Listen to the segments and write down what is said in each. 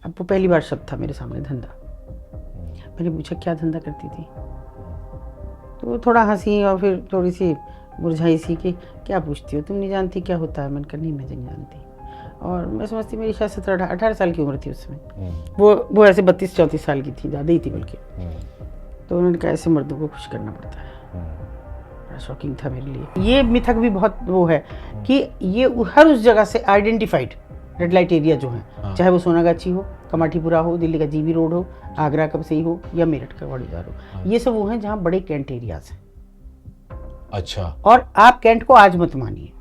अब वो पहली बार शब्द था मेरे सामने, धंधा। मैंने पूछा क्या धंधा करती थी, तो वो थोड़ा हंसी और फिर थोड़ी सी मुरझाई सी कि क्या पूछती हो, तुम नहीं जानती क्या होता है? मैंने कहा नहीं, मैं नहीं जानती। और मैं समझती मेरी शायद 17-18 साल की उम्र थी उस समय। वो ऐसे 32-34 साल की थी, ज़्यादा ही थी बल्कि। तो उन्होंने कहा ऐसे मर्दों को खुश करना पड़ता है। बड़ा शॉकिंग था मेरे लिए। ये मिथक भी बहुत वो है कि ये हर उस जगह से आइडेंटिफाइड रेड लाइट एरिया जो है, चाहे वो सोनागाछी हो, कमाठीपुरा हो, दिल्ली का जीबी रोड हो, आगरा का बसई हो या मेरठ का घोड़ीदार हो, ये सब वो हैं जहाँ बड़े कैंट एरियाज हैं। अच्छा। और आप कैंट को आज मत मानिए,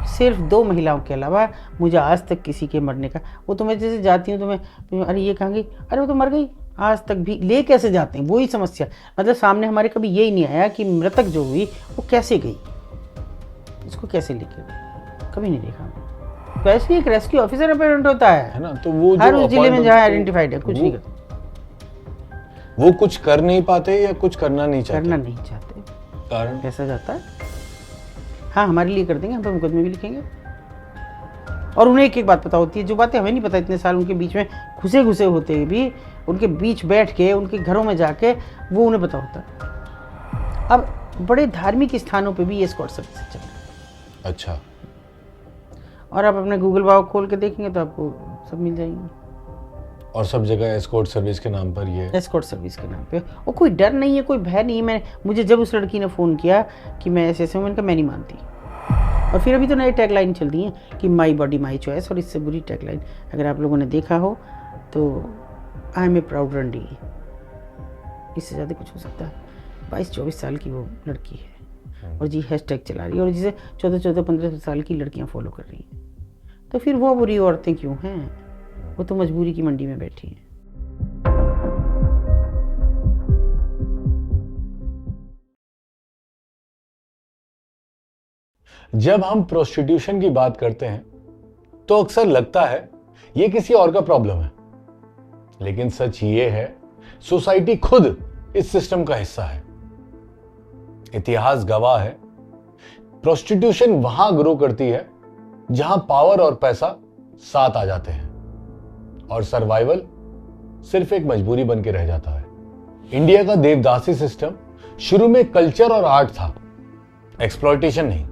सिर्फ 2 महिलाओं के अलावा मुझे आज तक किसी के मरने का, वो तो मैं जैसे जाती हूँ तो मैं अरे ये कहाँ गई, अरे वो तो मर गई, आज तक भी ले कैसे जाते हैं, वही समस्या। मतलब सामने हमारे कभी यही नहीं आया कि मृतक जो हुई वो कैसे गई, उसको कैसे लेके गई, कभी नहीं देखा। वैसे एक रेस्क्यू ऑफिसर अपॉइंट होता है ना, तो वो हर जो उस जिले में जहाँ appointment- आइडेंटिफाइड है, कुछ नहीं करते, वो कुछ कर नहीं पाते या कुछ करना नहीं चाहते? करना नहीं चाहते, कारण? पैसा जाता है। हाँ हमारे लिए कर देंगे, हम पे मुकदमे भी लिखेंगे। और उन्हें एक एक बात पता होती है, जो बातें हमें नहीं पता, इतने साल उनके बीच में घुसे घुसे होते हुए भी, उनके बीच बैठ के उनके घरों में जाके वो उन्हें पता होता है। अब बड़े धार्मिक स्थानों पे भी ये एस्कॉर्ट सर्विस चल रही है। अच्छा। और आप अपने गूगल बाव खोल के देखेंगे तो आपको सब मिल जाएंगे। और सब जगह एस्कॉर्ट सर्विस के नाम पर ये एस्कॉर्ट सर्विस के नाम पे, और कोई डर नहीं है, कोई भय नहीं है। मुझे जब उस लड़की ने फ़ोन किया कि मैं ऐसे ऐसे हूँ, मैंने कहा मैं नहीं मानती। और फिर अभी तो नई टैगलाइन चल रही है कि माई बॉडी माई चॉइस, और इससे बुरी टैगलाइन अगर आप लोगों ने देखा हो तो आई एम ए प्राउड रंडी, इससे ज़्यादा कुछ हो सकता है? 22-24 साल की वो लड़की है और जी हैशटैग चला रही है, और जिसे 14-15 साल की लड़कियां फॉलो कर रही हैं। तो फिर वो बुरी औरतें क्यों हैं? वो तो मजबूरी की मंडी में बैठी हैं। जब हम प्रोस्टिट्यूशन की बात करते हैं तो अक्सर लगता है ये किसी और का प्रॉब्लम है, लेकिन सच ये है सोसाइटी खुद इस सिस्टम का हिस्सा है। इतिहास गवाह है, प्रोस्टिट्यूशन वहां ग्रो करती है जहां पावर और पैसा साथ आ जाते हैं और सर्वाइवल सिर्फ एक मजबूरी बन के रह जाता है। इंडिया का देवदासी सिस्टम शुरू में कल्चर और आर्ट था, एक्सप्लॉयटेशन नहीं।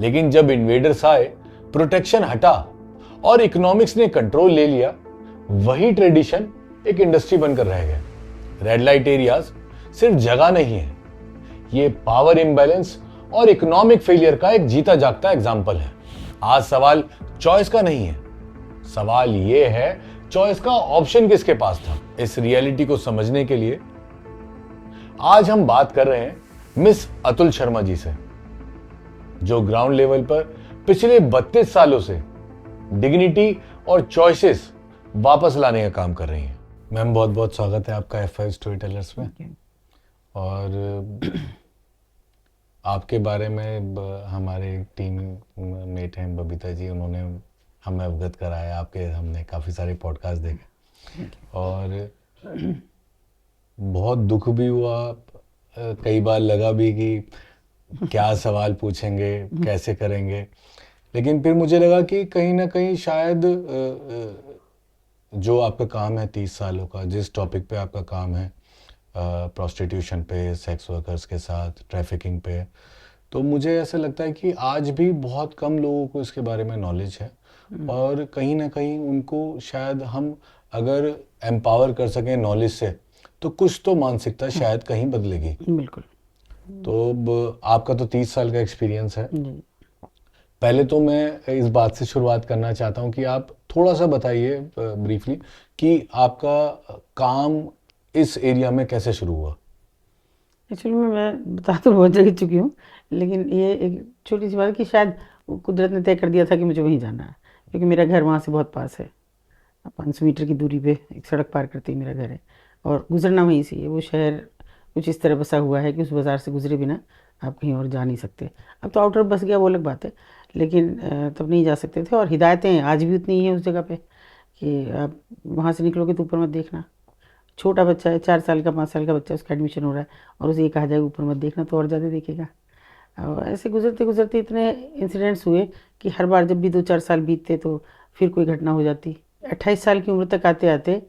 लेकिन जब इन्वेडर्स आए, प्रोटेक्शन हटा और इकोनॉमिक्स ने कंट्रोल ले लिया, वही ट्रेडिशन एक इंडस्ट्री बनकर रह गए। रेड लाइट एरियाज सिर्फ जगह नहीं है, ये पावर इम्बैलेंस और इकोनॉमिक फेलियर का एक जीता जागता एग्जाम्पल है। आज सवाल चॉइस का नहीं है, सवाल ये है चॉइस का ऑप्शन किसके पास था। इस रियलिटी को समझने के लिए आज हम बात कर रहे हैं मिस अतुल शर्मा जी से, जो ग्राउंड लेवल पर पिछले 32 सालों से डिग्निटी और चॉइसेस वापस लाने का काम कर रही हैं। मैम बहुत बहुत स्वागत है आपका F5 स्टोरी टेलर्स में। और आपके बारे में हमारे टीम मेट हैं बबीता जी, उन्होंने हमें अवगत कराया आपके, हमने काफ़ी सारे पॉडकास्ट देखे और बहुत दुख भी हुआ, कई बार लगा भी कि क्या सवाल पूछेंगे, कैसे करेंगे, लेकिन फिर मुझे लगा कि कहीं ना कहीं शायद जो आपका काम है 30 सालों का, जिस टॉपिक पे आपका काम है, प्रोस्टिट्यूशन पे, सेक्स वर्कर्स के साथ, ट्रैफिकिंग पे, तो मुझे ऐसा लगता है कि आज भी बहुत कम लोगों को इसके बारे में नॉलेज है और कहीं ना कहीं उनको शायद हम अगर एम्पावर कर सकें नॉलेज से तो कुछ तो मानसिकता शायद कहीं बदलेगी। बिल्कुल। तो आपका तो 30 साल का एक्सपीरियंस है। पहले तो मैं इस बात से शुरुआत करना चाहता हूं कि आप थोड़ा सा बताइए ब्रीफली कि आपका काम इस एरिया में कैसे शुरू हुआ। एक्चुअली मैं बता तो बहुत जगह चुकी हूँ, लेकिन ये एक छोटी सी बात है कि शायद कुदरत ने तय कर दिया था कि मुझे वहीं जाना है, क्योंकि मेरा घर वहाँ से बहुत पास है। 500 मीटर की दूरी पे एक सड़क पार करते ही मेरा घर है और गुजरना वहीं से है। वो शहर कुछ इस तरह बसा हुआ है कि उस बाज़ार से गुजरे बिना आप कहीं और जा नहीं सकते। अब तो आउटर बस गया वो अलग बात है, लेकिन तब नहीं जा सकते थे। और हिदायतें आज भी उतनी ही हैं उस जगह पे कि आप वहाँ से निकलोगे तो ऊपर मत देखना। छोटा बच्चा है, 4 साल का 5 साल का बच्चा, उसका एडमिशन हो रहा है और उसे ये कहा जाए ऊपर मत देखना तो और ज़्यादा देखेगा। और ऐसे गुजरते गुजरते इतने इंसिडेंट्स हुए कि हर बार जब भी 2-4 साल बीतते तो फिर कोई घटना हो जाती 28 साल की उम्र तक आते आते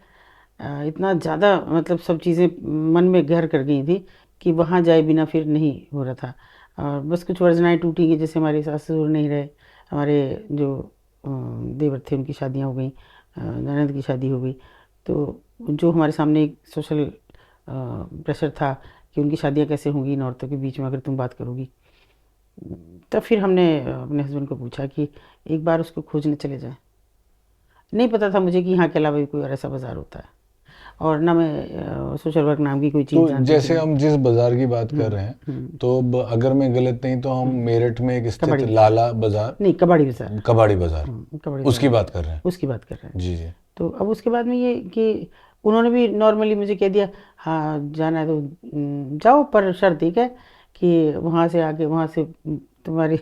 इतना ज़्यादा मतलब सब चीज़ें मन में घर कर गई थी कि वहाँ जाए बिना फिर नहीं हो रहा था। और बस कुछ वर्जनाएँ टूटी कि जैसे हमारे सास ससुर नहीं रहे, हमारे जो देवर थे उनकी शादियाँ हो गई, ननद की शादी हो गई। तो जो हमारे सामने एक सोशल प्रेशर था कि उनकी शादियाँ कैसे होंगी इन औरतों के बीच में अगर तुम बात करोगी। तब फिर हमने अपने हस्बैंड को पूछा कि एक बार उसको खोजने चले जाएँ। नहीं पता था मुझे कि यहाँ के अलावा भी कोई और ऐसा बाज़ार होता है, और ना मैं सोशल वर्क नाम की कोई चीज़ तो जानती थी जैसे नहीं। हम जिस बाजार की बात कर रहे हैं, तो अगर मैं गलत नहीं तो हम मेरठ में एक स्थित कबाड़ी बाज़ार, लाला बाजार, नहीं कबाड़ी बाज़ार, कबाड़ी बाजार, कबाड़ी उसकी बाज़ार, बात कर रहे हैं। उसकी बात कर रहे हैं। जी जी। तो अब उसके बाद में ये कि उन्होंने भी नॉर्मली मुझे कह दिया, हाँ जाना है तो जाओ, पर शर्त एक है कि वहाँ से आके वहाँ से तुम्हारी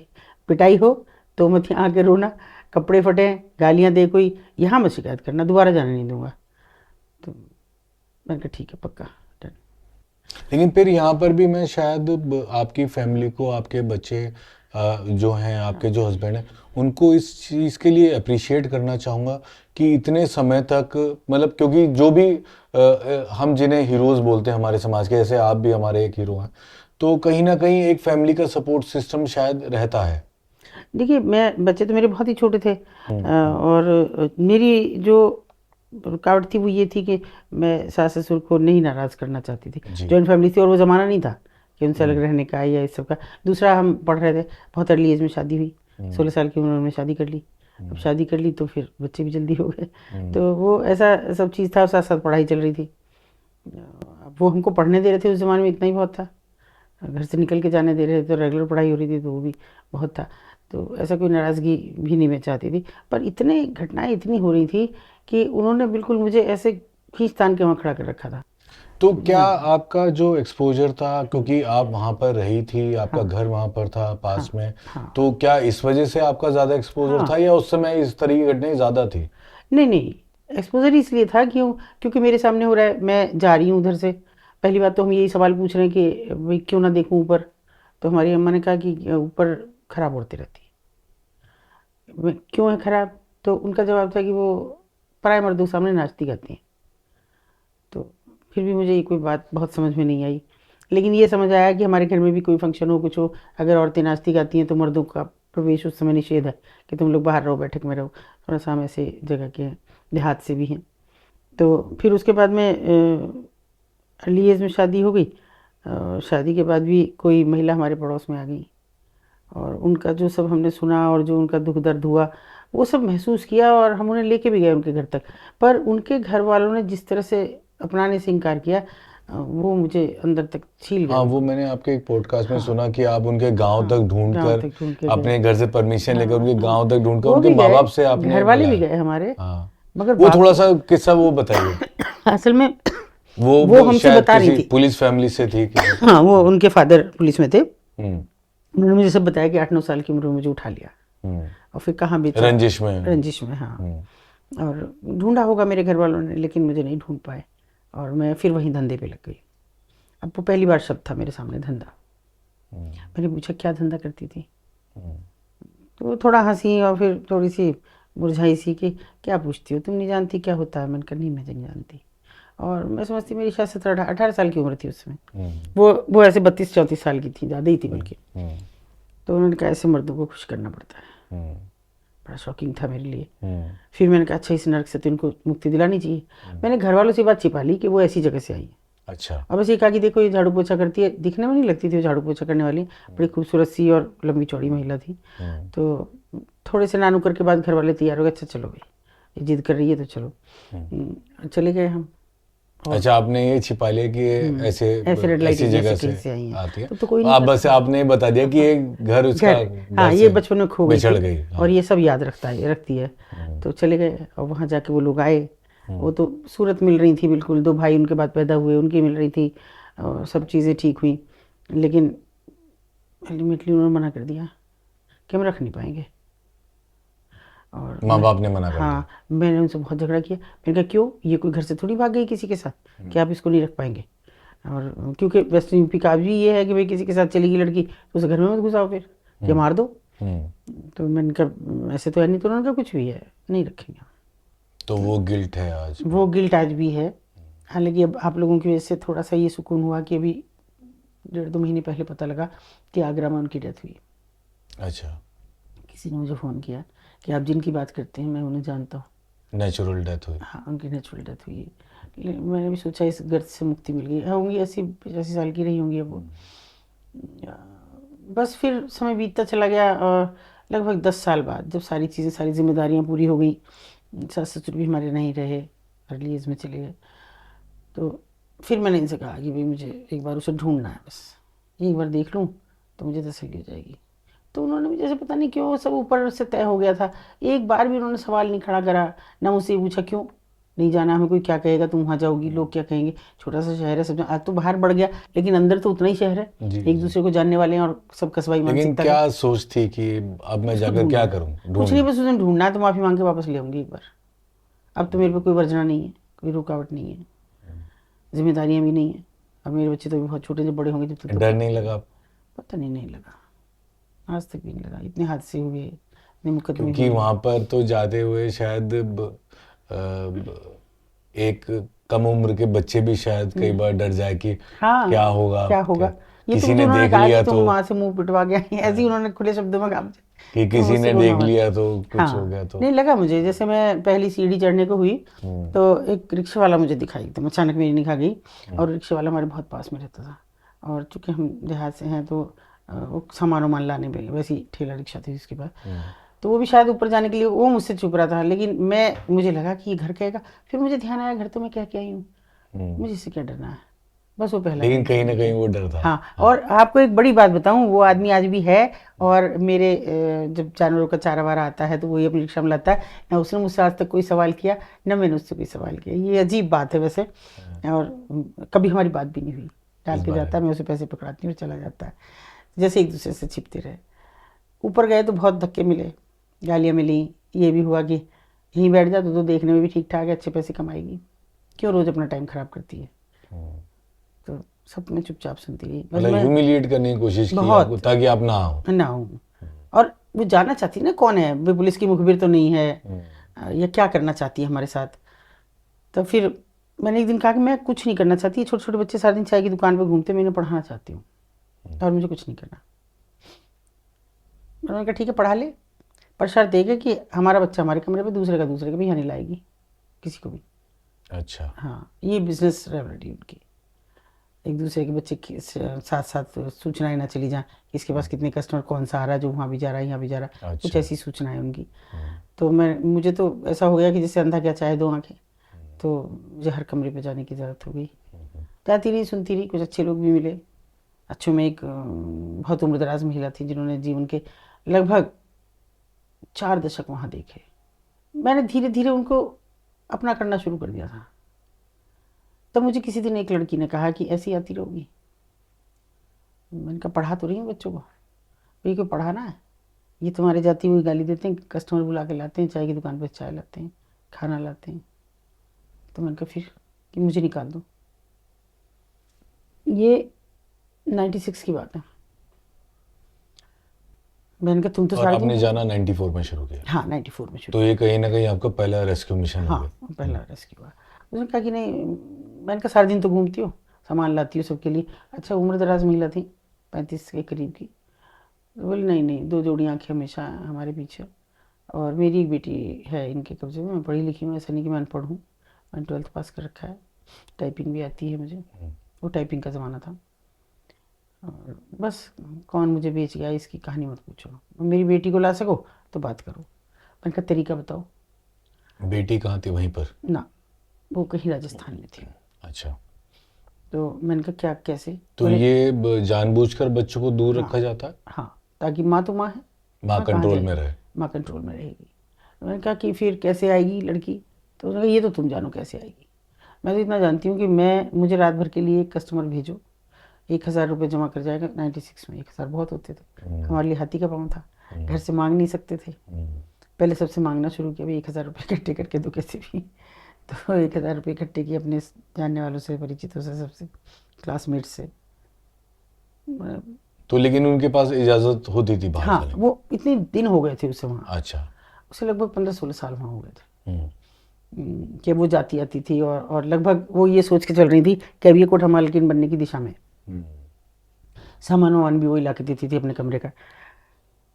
पिटाई हो तो मत यहाँ आके रोना, कपड़े फटे, गालियाँ दे कोई, यहाँ मत शिकायत करना, दोबारा जाने नहीं दूंगा। तो मैंने कहा ठीक है पक्का डन। लेकिन फिर यहाँ पर भी मैं शायद आपकी फैमिली को, आपके बच्चे जो हैं, आपके जो हस्बैंड हैं, उनको इस चीज़ के लिए अप्रिशिएट करना चाहूँगा कि इतने समय तक, मतलब क्योंकि जो भी हम जिन्हें हीरोज़ बोलते हैं हमारे समाज के, जैसे आप भी हमारे एक हीरो हैं, तो कहीं ना कहीं एक फैमिली का सपोर्ट सिस्टम शायद रहता है। देखिए मैं, बच्चे तो मेरे बहुत ही छोटे थे, और मेरी जो रुकावट थी वो ये थी कि मैं सास ससुर को नहीं नाराज़ करना चाहती थी। जी। जॉइंट फैमिली थी और वो ज़माना नहीं था कि उनसे अलग रहने का या इस सब का। दूसरा, हम पढ़ रहे थे, बहुत अर्ली एज में शादी हुई, 16 साल की उम्र में शादी कर ली। अब शादी कर ली तो फिर बच्चे भी जल्दी हो गए, तो वो ऐसा सब चीज़ था, साथ साथ पढ़ाई चल रही थी। अब वो हमको पढ़ने दे रहे थे उस ज़माने में, इतना ही बहुत था। घर से निकल के जाने दे रहे थे तो रेगुलर पढ़ाई हो रही थी तो वो भी बहुत था। तो ऐसा कोई नाराज़गी भी नहीं मैं चाहती थी, पर इतने घटनाएं इतनी हो रही थी कि उन्होंने बिल्कुल मुझे ऐसे खींच तान के वहाँ खड़ा कर रखा था। तो क्या आपका जो एक्सपोजर था, क्योंकि आप वहाँ पर रही थी, आपका हाँ घर वहाँ पर था पास में, हाँ तो क्या इस वजह से आपका ज़्यादा एक्सपोजर हाँ। था या उस समय इस तरह की घटनाएं ज़्यादा थी? नहीं नहीं, एक्सपोजर इसलिए था क्योंकि मेरे सामने हो रहा है, मैं जा रही हूँ उधर से। पहली बात तो हम यही सवाल पूछ रहे हैं कि भाई क्यों ना देखूँ ऊपर। तो हमारी अम्मा ने कहा कि ऊपर खराब औरतें रहती हैं। क्यों है खराब? तो उनका जवाब था कि वो पराए मर्दों के सामने नाचती गाती हैं। तो फिर भी मुझे ये कोई बात बहुत समझ में नहीं आई, लेकिन ये समझ आया कि हमारे घर में भी कोई फंक्शन हो, कुछ हो, अगर औरतें नाचती गाती हैं तो मर्दों का प्रवेश उस समय निषेध है कि तुम लोग बाहर रहो, बैठक में रहो। थोड़ा सा हम ऐसे जगह के हैं, देहात से भी हैं। तो फिर उसके बाद में अर्ली एज में शादी हो गई। शादी के बाद भी कोई महिला हमारे पड़ोस में आ गई, और उनका जो सब हमने सुना और जो उनका दुख दर्द हुआ वो सब महसूस किया, और हम उन्हें लेके भी गए उनके घर तक। पर उनके घर वालों ने जिस तरह से अपनाने से इनकार किया, वो मुझे अंदर तक छील गया हाँ, वो बिल्कुल। मैंने आपके एक पॉडकास्ट में हाँ सुना कि आप उनके गांव हाँ, तक ढूंढ गांव कर, तक ढूंढ के गए। अपने घर से परमिशन लेकर हाँ उनके हाँ, गांव तक ढूंढ कर वो उनके भी माँ गए, बाप से आपने घर वाले भी बुलाया। गए हमारे, हाँ, मगर वो बात थोड़ा सा किस्सा वो बताइए। असल में वो वो हमसे शायद बता रही किसी थी। पुलिस फैमिली से थी किसी। हाँ, वो उनके फादर पुलिस में थे। हम्म उन्होंने मुझे सब बताया कि 8-9 साल की उम्र में मुझे उठा लिया हम्म। और फिर कहाँ बेचा। रंजिश में। रंजिश में, हाँ। हम्म और ढूंढा होगा मेरे घर वालों ने, लेकिन मुझे नहीं ढूंढ पाए, और मैं फिर वहीं धंधे पे लग गई। अब वो पहली बार शब्द था मेरे सामने, धंधा। मैंने पूछा क्या धंधा करती थी? तो वो थोड़ा हंसी और फिर थोड़ी सी मुरझाई सी कि क्या पूछती हो, तुम नहीं जानती क्या होता है? मैंने कहा नहीं, मैं नहीं जानती। और मैं समझती मेरी शायद 17-18 साल की उम्र थी उस समय। वो ऐसे 32-34 साल की थी, ज़्यादा ही थी बल्कि। तो उन्होंने कहा ऐसे मर्दों को खुश करना पड़ता है। बड़ा शॉकिंग था मेरे लिए। फिर मैंने कहा अच्छा, इस नर्क से तो इनको मुक्ति दिलानी चाहिए। मैंने घर वालों से बात छिपा ली कि वो ऐसी जगह से आई है। अच्छा। अब ऐसे ही कहा कि देखो ये झाड़ू पोछा करती है, दिखने में नहीं लगती थी वो झाड़ू पोछा करने वाली, बड़ी खूबसूरत सी और लंबी चौड़ी महिला थी। तो थोड़े से नानू करके बाद घर वाले तैयार हो गए, अच्छा चलो भाई, ये जिद कर रही है तो चलो। चले गए हम। अच्छा, आपने ये छिपा लिया कि ये ऐसे रेड लाइट ऐसी एरिया जगह से कहीं से से आई है, आती है। तो कोई नहीं आप पता। बस आपने बता दिया कि ये घर उसका घर, घर हाँ, ये से बचपन में खो गई बिछड़ थी, गई। और ये सब याद रखती है। तो चले गए, और वहाँ जाके वो लोग आए। वो तो सूरत मिल रही थी बिल्कुल, 2 भाई उनके बाद पैदा हुए, उनकी मिल रही थी, और सब चीज़ें ठीक हुई। लेकिन अल्टीमेटली उन्होंने मना कर दिया कि हम रख नहीं पाएंगे। और माँ बाप ने मना कर दिया। हाँ, मैंने उनसे बहुत झगड़ा किया। मैंने कहा क्यों, ये कोई घर से थोड़ी भाग गई किसी के साथ कि आप इसको नहीं रख पाएंगे। और क्योंकि वेस्ट यूपी का भी ये है कि भाई किसी के साथ चली गई लड़की तो उसे घर में मत घुसाओ, फिर या मार दो। तो मैंने कहा ऐसे तो है नहीं। तो उन्होंने कहा कुछ भी है, नहीं रखेंगे। तो वो गिल्ट है आज भी। वो गिल्ट आज भी है। हालांकि अब आप लोगों की वजह से थोड़ा सा ये सुकून हुआ कि अभी 1.5-2 महीने पहले पता लगा कि आगरा में उनकी डेथ हुई। अच्छा, किसी ने मुझे फ़ोन किया कि आप जिनकी बात करते हैं मैं उन्हें जानता हूँ। नेचुरल डेथ हुई। हाँ, उनकी नेचुरल डेथ हुई है। मैंने भी सोचा इस गर्द से मुक्ति मिल गई। होंगी 80-85 साल की रही होंगी अब वो। बस फिर समय बीतता चला गया और लगभग 10 साल बाद जब सारी चीज़ें, सारी जिम्मेदारियां पूरी हो गई, सास ससुर भी हमारे नहीं रहे, अर्ली एज में चले गए, तो फिर मैंने इनसे कहा कि भाई मुझे एक बार उसे ढूंढना है, बस एक बार देख लूँ तो मुझे तसल्ली हो जाएगी। तो उन्होंने भी जैसे पता नहीं क्यों सब ऊपर से तय हो गया था। एक बार भी उन्होंने सवाल नहीं खड़ा करा, ना मुझसे पूछा क्यों नहीं जाना, हमें कोई क्या कहेगा, तुम वहाँ जाओगी, लोग क्या कहेंगे, छोटा सा शहर है, सब आज तो बाहर बढ़ गया लेकिन अंदर तो उतना ही शहर है, जी एक जी। दूसरे को जानने वाले हैं और सब कस्बाई लेकिन मानसिकता का। क्या सोच थी कि अब मैं उसको जाकर ढूंढना क्या है, करूं? कुछ नहीं, ढूंढना। बस उसे ढूंढना है तो माफ़ी मांग के वापस ले आऊंगी एक बार। अब तो मेरे पे कोई वर्जना नहीं है, कोई रुकावट नहीं है, जिम्मेदारियां भी नहीं है। अब मेरे बच्चे तो भी बहुत छोटे, जब बड़े होंगे जब तक तो डर नहीं लगा आपको? पता नहीं लगा, आज तक भी नहीं लगा। इतने हादसे हुए, इतने मुकदमे क्योंकि हुए। वहां पर तो जाते हुए शायद एक कम उम्र के बच्चे भी शायद कई बार डर जाए कि क्या हाँ, होगा, क्या होगा। ये तो किसी मुझे ने उन्होंने देख कहा कि लिया तुम तो, वहां से मुंह पिटवा गया ऐसे ही उन्होंने खुले शब्दों में कहा मुझे, कि तो किसी मुझसे ने रोना देख मत। लिया तो कुछ हो हाँ, गया तो। नहीं लगा मुझे। जैसे मैं पहली सीढ़ी चढ़ने को हुई तो एक रिक्शे वाला मुझे दिखाई एकदम अचानक, मेरी निगाह गई, और रिक्शे वाला हमारे बहुत पास में रहता था, और चूंकि हम देहात से हैं तो वो सामान वामान लाने में वैसी ठेला रिक्शा थी उसके पास, तो वो भी शायद ऊपर जाने के लिए वो मुझसे छुप रहा था, लेकिन मुझे लगा कि ये घर कहेगा। फिर मुझे ध्यान आया घर तो मैं कह के आई हूँ, मुझे इससे क्या डरना है। बस वो पहला लेकिन दिन था कहीं ना मेरे कहीं लिए। वो डर था। हाँ, हाँ। और आपको एक बड़ी बात बताऊं, वो आदमी आज भी है, और मेरे जब जानवरों का चारा वारा आता है तो वही अपनी रिक्शा में लाता है। ना उसने मुझसे आज तक कोई सवाल किया, ना मैंने उससे कोई सवाल किया। ये अजीब बात है वैसे। और कभी हमारी बात भी नहीं हुई। डाल इस के बारे जाता है, में मैं उसे पैसे पकड़ाती हूँ और चला जाता है, जैसे एक दूसरे से छिपते रहे। ऊपर गए तो बहुत धक्के मिले, गालियाँ मिली, ये भी हुआ कि यहीं बैठ जा, तो देखने में भी ठीक ठाक है, अच्छे पैसे कमाएगी, क्यों रोज़ अपना टाइम खराब करती है। तो सब मैं चुपचाप सुनती रही, बस मतलब मैं ह्यूमिलिएट करने की कोशिश की आपको बहुत ताकि आप ना हो। ना हूँ। और वो जानना चाहती ना कौन है, वो पुलिस की मुखबिर तो नहीं है, या क्या करना चाहती है हमारे साथ। तो फिर मैंने एक दिन कहा कि मैं कुछ नहीं करना चाहती, छोटे छोटे बच्चे सारा दिन चाय की दुकान पर घूमते, मैं इन्हें पढ़ाना चाहती हूँ और मुझे कुछ नहीं करना। उन्होंने कहा ठीक है पढ़ा ले, पर शर्त एक है कि हमारा बच्चा हमारे कमरे पे, दूसरे का दूसरे के भी यहाँ नहीं लाएगी, किसी को भी। अच्छा। हाँ, ये बिजनेस रेवलिटी उनकी, एक दूसरे के बच्चे के साथ साथ सूचनाएं ना चली जाएं, इसके पास कितने कस्टमर, कौन सा आ रहा है, जो वहाँ भी जा रहा है यहाँ भी जा रहा है, कुछ अच्छा। ऐसी सूचनाएं उनकी। तो मुझे तो ऐसा हो गया कि जैसे अंधा क्या चाहे दो आंखें, तो मुझे हर कमरे पे जाने की ज़रूरत हो गई। जाती रही, सुनती रही, कुछ अच्छे लोग भी मिले। अच्छों में एक बहुत उम्रदराज महिला थी जिन्होंने जीवन के लगभग 4 दशक वहाँ देखे। मैंने धीरे धीरे उनको अपना करना शुरू कर दिया था। तब मुझे किसी दिन एक लड़की ने कहा कि ऐसी आती रहोगी। मैंने कहा पढ़ा तो रही हूँ बच्चों को। ये कोई पढ़ाना है? ये तुम्हारे जाती हुई गाली देते हैं, कस्टमर बुला के लाते हैं, चाय की दुकान पर चाय लाते हैं, खाना लाते हैं। तो मैंने कहा फिर कि मुझे निकाल दो। ये 96 की बात है। मैंने कहा तुम तो और साढ़े तीन आपने साल जाना 94 में शुरू किया? हाँ, 94 में शुरू तो ये किया। कहीं ना कहीं आपका पहला रेस्क्यू मिशन हो हाँ, गया। पहला रेस्क्यू हुआ। उसने कहा कि नहीं, मैंने कहा सारा दिन तो घूमती हो, सामान लाती हो सबके लिए। अच्छा, उम्र दराज महिला थी, 35 के करीब की। तो बोली नहीं नहीं, 2 जोड़ी आंखें हमेशा हमारे पीछे, और मेरी एक बेटी है इनके कब्जे में, मैं पढ़ी लिखी हूँ, ऐसा नहीं कि मैं अनपढ़ हूँ, मैंने 12th पास कर रखा है, टाइपिंग भी आती है मुझे, वो टाइपिंग का ज़माना था। और बस कौन मुझे बेच गया इसकी कहानी मत पूछो, मेरी बेटी को ला सको तो बात करो। मैंने कहा तरीका बताओ। बेटी कहाँ थी? वहीं पर? ना, वो कहीं राजस्थान में थी। अच्छा। तो मैंने कहा क्या, कैसे? तो बोले ये जानबूझकर बच्चों को दूर हाँ रखा जाता है? हाँ, ताकि माँ तो माँ है, माँ माँ कहाँ कंट्रोल में जाएगी, रहे। माँ कंट्रोल में रहेगी। तो मैंने कहा कि फिर कैसे आएगी लड़की? तो उसने कहा ये तो तुम जानो कैसे आएगी। मैं तो इतना जानती हूँ कि मुझे रात भर के लिए एक कस्टमर भेजो, 1000 रुपये जमा कर जाएगा। 96 में 1000 बहुत होते थे, हमारे लिए हाथी का पाँव था, घर से मांग नहीं सकते थे। पहले सबसे मांगना शुरू किया, भाई 1000 रुपये इकट्ठे करके दो कैसे भी। तो 1000 रुपये इकट्ठे किए अपने जानने वालों से, परिचितों से, सबसे, क्लासमेट से। तो लेकिन उनके पास इजाजत होती थी बाहर हाँ, जाने की? वो इतने दिन हो गए थे उसे वहाँ, अच्छा। उसे लगभग 15-16 साल वहाँ हो गए थे। कि वो जाती आती थी और लगभग वो ये सोच के चल रही थी कि अब ये कोठा मालकिन बनने की दिशा में। सामान वामान भी वही ला के देती थी अपने कमरे का।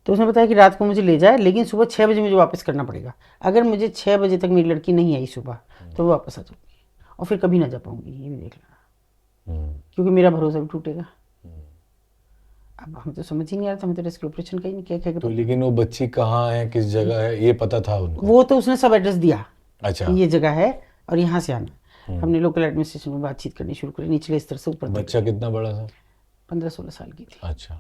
तो उसने बताया कि रात को मुझे ले जाए, लेकिन सुबह 6 बजे मुझे वापस करना पड़ेगा। अगर मुझे 6 बजे तक मेरी लड़की नहीं आई सुबह तो वो वापस आ जाऊंगी और फिर कभी ना जा पाऊंगी, ये भी देख लेना, क्योंकि मेरा भरोसा भी टूटेगा। अब हमें तो समझ ही नहीं आ रहा था, हमें तो रेस्क्यू ऑपरेशन का ही नहीं क्या तो लेकिन वो बच्ची कहाँ है, किस जगह है, ये पता था उनको? वो तो उसने सब एड्रेस दिया अच्छा। कि ये जगह है और यहाँ से आना। हमने लोकल एडमिनिस्ट्रेशन में बातचीत करनी शुरू करी, निचले स्तर से ऊपर तक। बच्चा कितना बड़ा था? 15-16 साल की थी। अच्छा,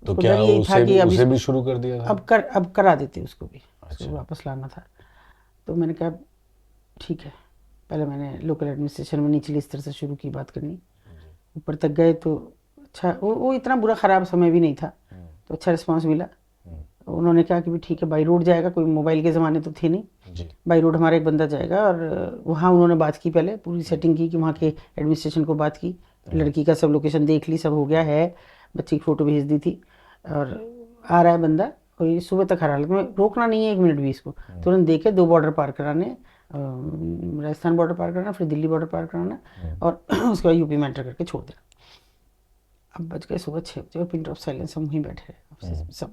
तो उसको क्या डर यही था कि उसे भी शुरू कर दिया था? अब करा देते उसको भी, अच्छा। उसको वापस लाना था। तो मैंने कहा ठीक है, पहले मैंने लोकल एडमिनिस्ट्रेशन में निचले स्तर से शुरू की बात करनी। ऊपर तक गए तो अच्छा, वो इतना बुरा ख़राब समय भी नहीं था, तो अच्छा रिस्पांस मिला। उन्होंने कहा कि भी ठीक है, बाई रोड जाएगा, कोई मोबाइल के ज़माने तो थे नहीं, बाई रोड हमारा एक बंदा जाएगा। और वहाँ उन्होंने बात की, पहले पूरी सेटिंग की कि वहाँ के एडमिनिस्ट्रेशन को बात की, लड़की का सब लोकेशन देख ली, सब हो गया है, बच्ची की फ़ोटो भेज दी थी और आ रहा है बंदा। कोई सुबह तक हर हालत में, रोकना नहीं है 1 मिनट भी इसको, तुरंत देखे 2 बॉर्डर पार कराने, राजस्थान बॉर्डर पार कराना, फिर दिल्ली बॉर्डर पार कराना और उसके बाद यूपी में एंटर करके छोड़ देना। अब बज गए सुबह 6 बजे और पिन ड्रॉप साइलेंस, हम वहीं बैठे हैं सब।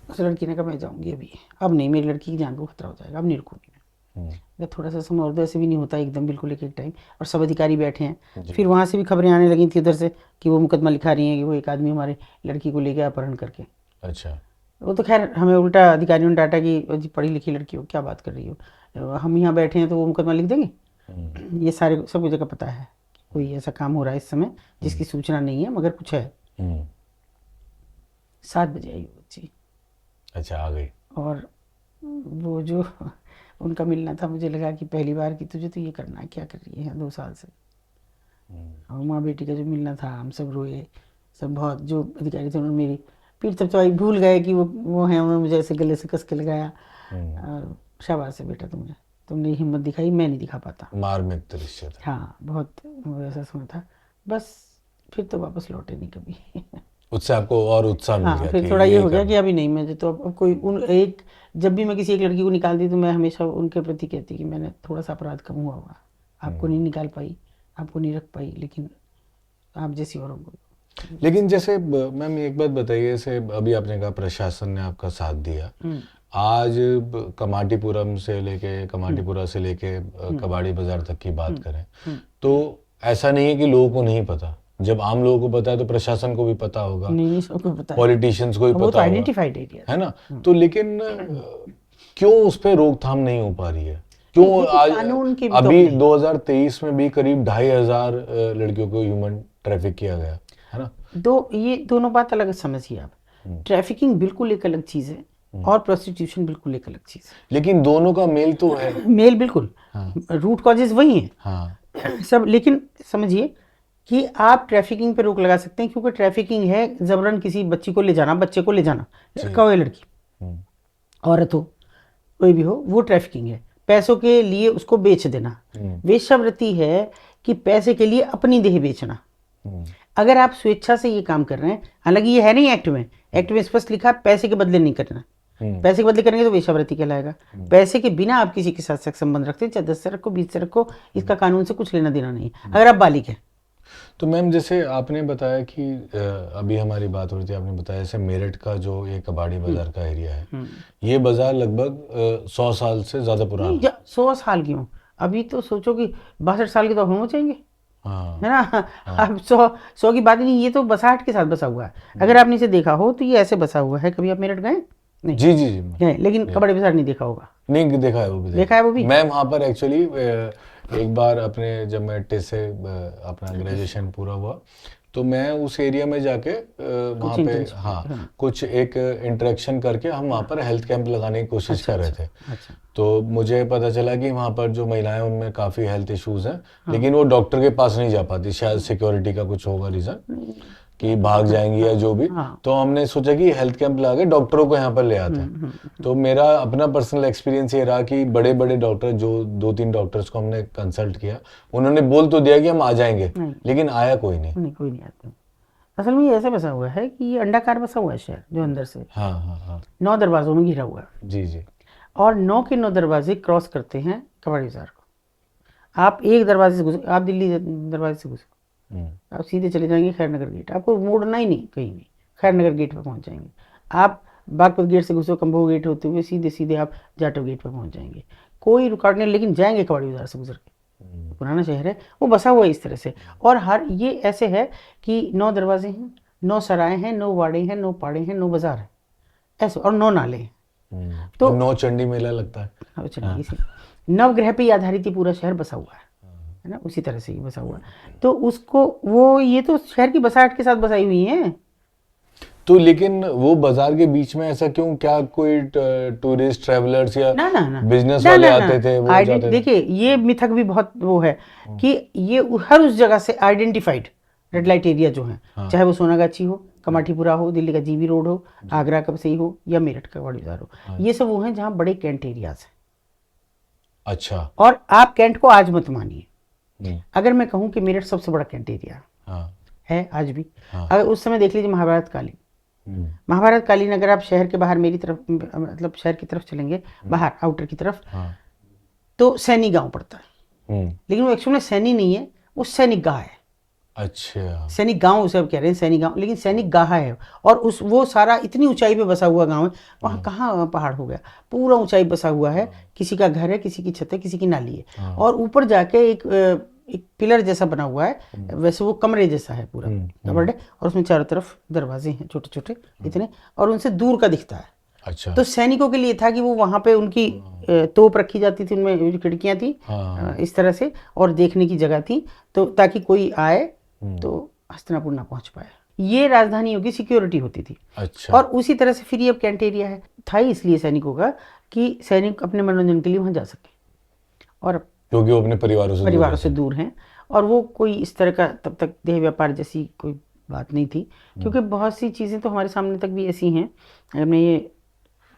उस लड़की ने कहा मैं जाऊंगी अभी, अब नहीं, मेरी लड़की की जान को खतरा हो जाएगा, अब नहीं रुकूंगी मैं। थोड़ा सा समय और दो, ऐसे भी नहीं होता एकदम बिल्कुल एक टाइम, और सब अधिकारी बैठे हैं। फिर वहाँ से भी खबरें आने लगी थी उधर से कि वो मुकदमा लिखा रही हैं कि वो एक आदमी हमारे लड़की को ले गया अपहरण करके। अच्छा। वो तो खैर हमें उल्टा अधिकारियों ने डांटा कि जी पढ़ी लिखी लड़की हो, क्या बात कर रही हो, हम यहाँ बैठे हैं तो वो मुकदमा लिख देंगे। ये सारे सब जगह पता है कोई ऐसा काम हो रहा है इस समय जिसकी सूचना नहीं है, मगर कुछ है। 7 बजे आई वो बच्ची। अच्छा, आ गई। और वो जो उनका मिलना था, मुझे लगा कि पहली बार कि तुझे तो ये करना है, क्या कर रही है 2 साल से। और माँ बेटी का जो मिलना था, हम सब रोए, सब बहुत, जो अधिकारी थे उन्होंने मेरी पीठ तब तो भूल गए कि वो हैं, उन्होंने मुझे ऐसे गले से कस के लगाया और शाबाश है बेटा, तुमने हिम्मत दिखाई, मैं नहीं दिखा पाता। मार्मिक दृश्य था। हाँ, बहुत ऐसा समय था। बस फिर तो वापस लौटे नहीं कभी। उससे आपको और उत्साह मिल हाँ, गया फिर कि थोड़ा ये हो गया करना। कि अभी नहीं, मुझे तो अब कोई जब भी मैं किसी एक लड़की को निकालती तो मैं हमेशा उनके प्रति कहती कि मैंने थोड़ा सा अपराध कम हुआ होगा, आपको नहीं निकाल पाई, आपको नहीं रख पाई, लेकिन आप जैसी औरों को। लेकिन जैसे मैम एक बात बताइए, जैसे अभी आपने कहा प्रशासन ने आपका साथ दिया, आज कमाटीपुरम से लेके कमाटीपुरा से लेके कबाड़ी बाजार तक की बात करें तो ऐसा नहीं है कि लोगों को नहीं पता। जब आम लोगों को पता है तो प्रशासन को भी पता होगा, नहीं सबको पता है, पॉलिटिशियंस को भी वो पता तो होगा, आइडेंटिफाइड एरिया है ना? तो लेकिन क्यों उस पर रोकथाम नहीं हो पा रही है? क्यों आज कानून की अभी 2023 में भी करीब 2500 लड़कियों को ह्यूमन ट्रैफिक किया गया, है ना? ये दोनों बात अलग समझिए आप। ट्रैफिकिंग बिल्कुल एक अलग चीज है और प्रोस्टिट्यूशन बिल्कुल एक अलग चीज है, लेकिन दोनों का मेल तो है। मेल बिल्कुल, रूट कॉजेज वही हैं। हाँ। सब, लेकिन समझिए कि आप ट्रैफिकिंग पे रोक लगा सकते हैं, क्योंकि ट्रैफिकिंग है जबरन किसी बच्ची को ले जाना, बच्चे को ले जाना, लड़का हो या लड़की, औरत हो, कोई भी हो, वो ट्रैफिकिंग है। पैसों के लिए उसको बेच देना, वेश्यावृत्ति है कि पैसे के लिए अपनी देह बेचना। अगर आप स्वेच्छा से ये काम कर रहे हैं, हालांकि ये है नहीं एक्ट में स्पष्ट लिखा पैसे के बदले नहीं करना, पैसे के बदले करेंगे तो वेश्यावृत्ति कहलाएगा। पैसे के बिना आप किसी के साथ सेक्स संबंध रखते हैं, चाहे 10 से रखो 20 से रखो, इसका कानून से कुछ लेना देना नहीं है अगर आप बालिग हैं। तो मैम जैसे आपने बताया कि अभी हमारी बात हो रही थी, आपने बताया जैसे मेरठ का जो ये कबाड़ी बाजार का एरिया है, ये बाजार लगभग 100 साल से ज्यादा पुराना है। 100 साल क्यों, अभी तो सोचो कि 62 साल के तो हम हो जाएंगे, है ना? अब 100 की बात ही नहीं, ये तो बसाहट के साथ बसा हुआ है। अगर आपने इसे देखा हो तो ये ऐसे बसा हुआ है। कभी आप मेरठ गए? नहीं। जी जी जी गए, लेकिन कबाड़ी बाजार नहीं देखा होगा। नहीं देखा है, वो भी देखा है वो भी। मैं वहाँ पर एक्चुअली एक बार अपने जब मैं टेस्ट से अपना ग्रेजुएशन पूरा हुआ तो मैं उस एरिया में जाके वहाँ पे कुछ एक इंटरेक्शन करके हम वहाँ पर हेल्थ कैंप लगाने की कोशिश कर रहे थे। तो मुझे पता चला कि वहाँ पर जो महिलाएं उनमें काफ़ी हेल्थ इश्यूज हैं, लेकिन वो डॉक्टर के पास नहीं जा पाती, शायद सिक्योरिटी का कुछ होगा रीज़न कि भाग जाएंगी या जो भी। तो हमने सोचा कि हेल्थ कैंप लगा के डॉक्टरों को यहाँ पर ले आते हैं। तो मेरा अपना पर्सनल एक्सपीरियंस ये रहा कि बड़े बड़े डॉक्टर, जो 2-3 डॉक्टर्स को हमने कंसल्ट किया, उन्होंने बोल तो दिया कि हम आ जाएंगे, लेकिन आया कोई नहीं। कोई नहीं आता। असल में ये ऐसे बसा हुआ है कि ये अंडाकार बसा हुआ है शहर, जो अंदर से 9 दरवाजों में घिरा हुआ है। जी जी। और 9 के 9 दरवाजे क्रॉस करते हैं कबाड़ी बाजार को। आप एक दरवाजे से घुसे, आप दिल्ली दरवाजे से घुसे, आप सीधे चले जाएंगे खैरनगर गेट, आपको मोड़ना ही नहीं कहीं भी, खैरनगर गेट पर पहुंच जाएंगे। आप बागपत गेट से घुसो, कंबोह गेट होते हुए सीधे सीधे आप जाटव गेट पर पहुंच जाएंगे, कोई रुकावट नहीं, लेकिन जाएंगे कबाड़ी बाजार से गुजर के। पुराना शहर है, वो बसा हुआ है इस तरह से। और हर ये ऐसे है कि 9 दरवाजे हैं, 9 सराय हैं, 9 वाड़े हैं, 9 पाड़े हैं, 9 बाजार हैं ऐसे, और 9 नाले हैं। तो 9 चंडी मेला लगता है। चलिए इसी नवग्रह पे ही आधारित ही पूरा शहर बसा हुआ है ना, उसी तरह से ही बसा हुआ है। तो उसको वो ये तो शहर की बसाहट के साथ बसाई हुई है। तो लेकिन वो बाजार के बीच में ऐसा क्यों, क्या कोई टूरिस्ट ट्रैवलर्स या ना बिजनेस वाले आते थे, वो जाते थे? देखिए ये मिथक भी बहुत वो है कि ये हर उस जगह से आइडेंटिफाइड रेड लाइट एरिया जो है, चाहे वो सोनागाछी हो, कमाठीपुरा हो, दिल्ली का जीबी रोड हो, आगरा का सही हो, या मेरठ का कबाड़ी बाजार हो, ये सब वो हैं जहाँ बड़े कैंट एरियाज हैं। अच्छा। और आप कैंट को आज मत मानिए, अगर मैं कहूँ कि मेरठ सबसे बड़ा कैंट एरिया है आज भी, अगर उस समय देख लीजिए महाभारत कालीन, महाभारत कालीन अगर आप शहर के बाहर मेरी तरफ, मतलब शहर की तरफ चलेंगे बाहर आउटर की तरफ, तो सैनी गांव पड़ता है, लेकिन वो एक्चुअली सैनी नहीं है, वो सैनिक गाह है। अच्छा। सैनिक गांव उसे अब कह रहे हैं, सैनिक गांव, लेकिन सैनिक गाह है। और उस वो सारा इतनी ऊंचाई पे बसा हुआ गांव है, वहाँ कहाँ पहाड़ हो गया, पूरा ऊंचाई बसा हुआ है, किसी का घर है, किसी की छत है, किसी की नाली है, और ऊपर जाके एक पिलर जैसा बना हुआ है, वैसे वो कमरे जैसा है पूरा कबर्ड है, और उसमें चारों तरफ दरवाजे हैं छोटे छोटे इतने, और उनसे दूर का दिखता है। अच्छा। तो सैनिकों के लिए था कि वो वहां पे उनकी तोप रखी जाती थी, उनमें खिड़कियां थी इस तरह से, और देखने की जगह थी, तो ताकि कोई आए तो हस्तिनापुर ना पहुंच पाए। ये राजधानियों की सिक्योरिटी होती थी। अच्छा। और उसी तरह से फिर ये अब कैंट एरिया है, था ही इसलिए सैनिकों का कि सैनिक अपने मनोरंजन के लिए वहां जा सके, और क्योंकि वो अपने परिवारों से दूर हैं, और वो कोई इस तरह का तब तक देह व्यापार जैसी कोई बात नहीं थी, क्योंकि बहुत सी चीज़ें तो हमारे सामने तक भी ऐसी हैं। अगर मैं ये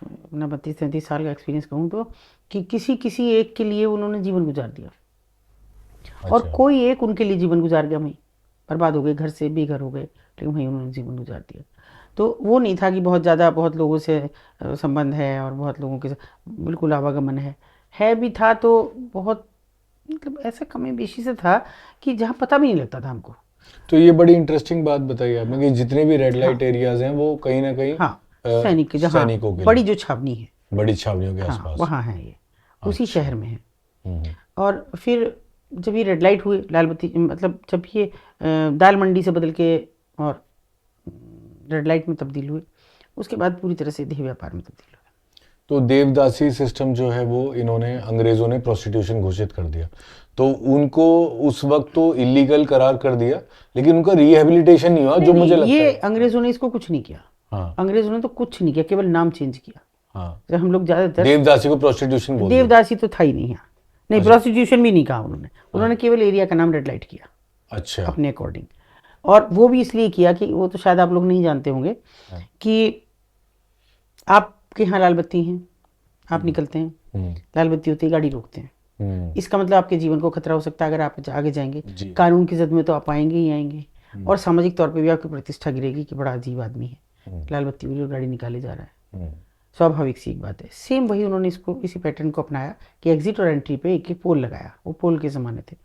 अपना 32-33 साल का एक्सपीरियंस कहूँ तो, कि किसी एक के लिए उन्होंने जीवन गुजार दिया। अच्छा। और कोई एक उनके लिए जीवन गुजार गया, वहीं बर्बाद हो गए, घर से बेघर हो गए, लेकिन वहीं उन्होंने जीवन गुजार दिया। तो वो नहीं था कि बहुत ज़्यादा बहुत लोगों से संबंध है और बहुत लोगों के बिल्कुल आवागमन है भी था तो बहुत, मतलब ऐसा कमी बेशी से था कि जहाँ पता भी नहीं लगता था हमको। तो ये बड़ी इंटरेस्टिंग बात बताई आपने कि जितने भी रेड लाइट एरियाज हैं वो कहीं ना कहीं सैनिक के, जहाँ बड़ी जो छावनी है, बड़ी छावनियों के आसपास वहाँ है ये, उसी शहर में है। और फिर जब ये रेड लाइट हुए, लाल बत्ती, मतलब जब ये दाल मंडी से बदल के और रेड लाइट में तब्दील हुए, उसके बाद पूरी तरह से देह व्यापार में तब्दील हुआ। तो देवदासी सिस्टम जो है वो इन्होंने, अंग्रेजों ने प्रोस्टिट्यूशन घोषित कर दिया, तो उनको उस वक्त तो इलीगल करार कर दिया, लेकिन उनका रिहेबिलिटेशन नहीं हुआ, जो मुझे लगता है। ये अंग्रेजों ने इसको कुछ नहीं किया। अंग्रेजों ने तो कुछ नहीं किया, केवल नाम चेंज किया। जब हम लोग ज्यादातर देवदासी को प्रोस्टिट्यूशन बोल दिया। देवदासी तो था ही नहीं यहाँ, नहीं प्रोस्टिट्यूशन भी नहीं कहा उन्होंने केवल एरिया का नाम रेड लाइट किया। अच्छा। अपने अकॉर्डिंग, और वो भी इसलिए किया कि वो तो शायद आप लोग नहीं जानते होंगे कि आपके यहाँ लाल बत्ती हैं, आप निकलते हैं, लाल बत्ती होती है, गाड़ी रोकते हैं, इसका मतलब आपके जीवन को खतरा हो सकता है अगर आप आगे जाएंगे, कानून की जद में तो आप आएंगे ही आएंगे, और सामाजिक तौर पे भी आपकी प्रतिष्ठा गिरेगी कि बड़ा अजीब आदमी है, लाल बत्ती वाली गाड़ी निकाले जा रहा है। स्वाभाविक सी एक बात है। सेम वही उन्होंने इसको, इसी पैटर्न को अपनाया कि एग्जिट और एंट्री पे एक पोल लगाया, वो पोल के ज़माने थे,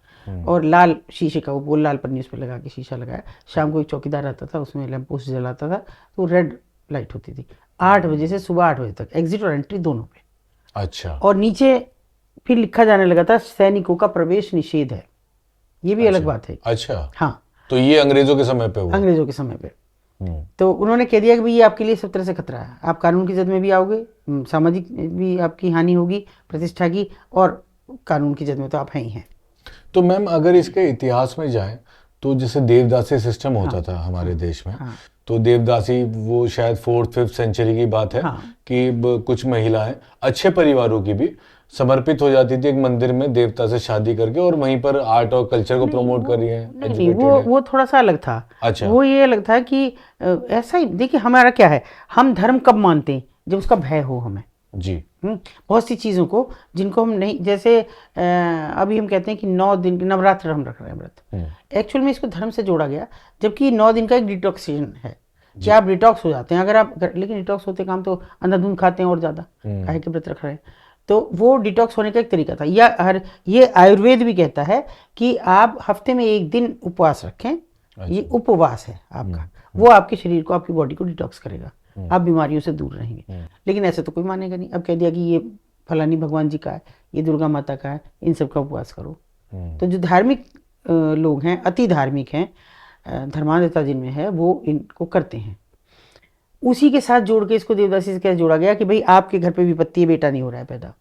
और लाल शीशे का वो पोल, लाल पन्नी उस पर लगा के शीशा लगाया, शाम को एक चौकीदार आता था, उसमें लैंप पोस्ट जलाता था, तो रेड लाइट होती थी 8 बजे से सुबह 8 बजे तक, एग्जिट और एंट्री दोनों पे। अच्छा। और नीचे फिर लिखा जाने लगा था सैनिकों का प्रवेश निषेध है, ये भी अलग बात है। अच्छा। हाँ, तो ये अंग्रेजों के समय पे हुआ। अंग्रेजों के समय पे तो उन्होंने कह दिया कि भाई ये आपके लिए सब तरह से खतरा है, आप कानून की जद में भी आओगे, सामाजिक भी आपकी हानि होगी प्रतिष्ठा की, और कानून की जद में तो आप हैं ही हैं। तो मैम अगर इसके इतिहास में जाएं तो जैसे देवदासी सिस्टम होता था हमारे देश में, तो देवदासी वो शायद 4th-5th सेंचुरी की बात है कि कुछ महिलाएं अच्छे परिवारों की भी समर्पित हो जाती थी एक मंदिर में देवता से शादी करके, और वहीं पर आर्ट और कल्चर को प्रमोट कर रही है। नहीं, वो थोड़ा सा अलग था। अच्छा। वो ये अलग था कि ऐसा ही, देखिए हमारा क्या है, हम धर्म कब मानते हैं, जब उसका भय हो हमें जी। बहुत सी चीज़ों को जिनको हम नहीं, जैसे अभी हम कहते हैं कि 9 दिन नवरात्र हम रख रहे हैं व्रत, एक्चुअल में इसको धर्म से जोड़ा गया, जबकि 9 दिन का एक डिटॉक्सिएशन है, कि आप डिटॉक्स हो जाते हैं अगर आप लेकिन डिटॉक्स होते काम तो अंधाधुंध खाते हैं और ज़्यादा काहे के व्रत रख रहे हैं। तो वो डिटॉक्स होने का एक तरीका था। या ये आयुर्वेद भी कहता है कि आप हफ्ते में एक दिन उपवास रखें। ये उपवास है आपका, वो आपके शरीर को, आपकी बॉडी को डिटॉक्स करेगा, आप बीमारियों से दूर रहेंगे। लेकिन ऐसे तो कोई मानेगा नहीं। अब कह दिया कि ये फलानी भगवान जी का है, ये दुर्गा माता का है, इन सब का उपवास करो। तो जो धार्मिक लोग हैं, अति धार्मिक हैं, धर्मांधता जिनमें है, वो इनको करते हैं। उसी के साथ जोड़ के इसको देवदासी से कैसे जोड़ा गया कि भाई आपके घर पे विपत्ति है, बेटा नहीं हो रहा है पैदा,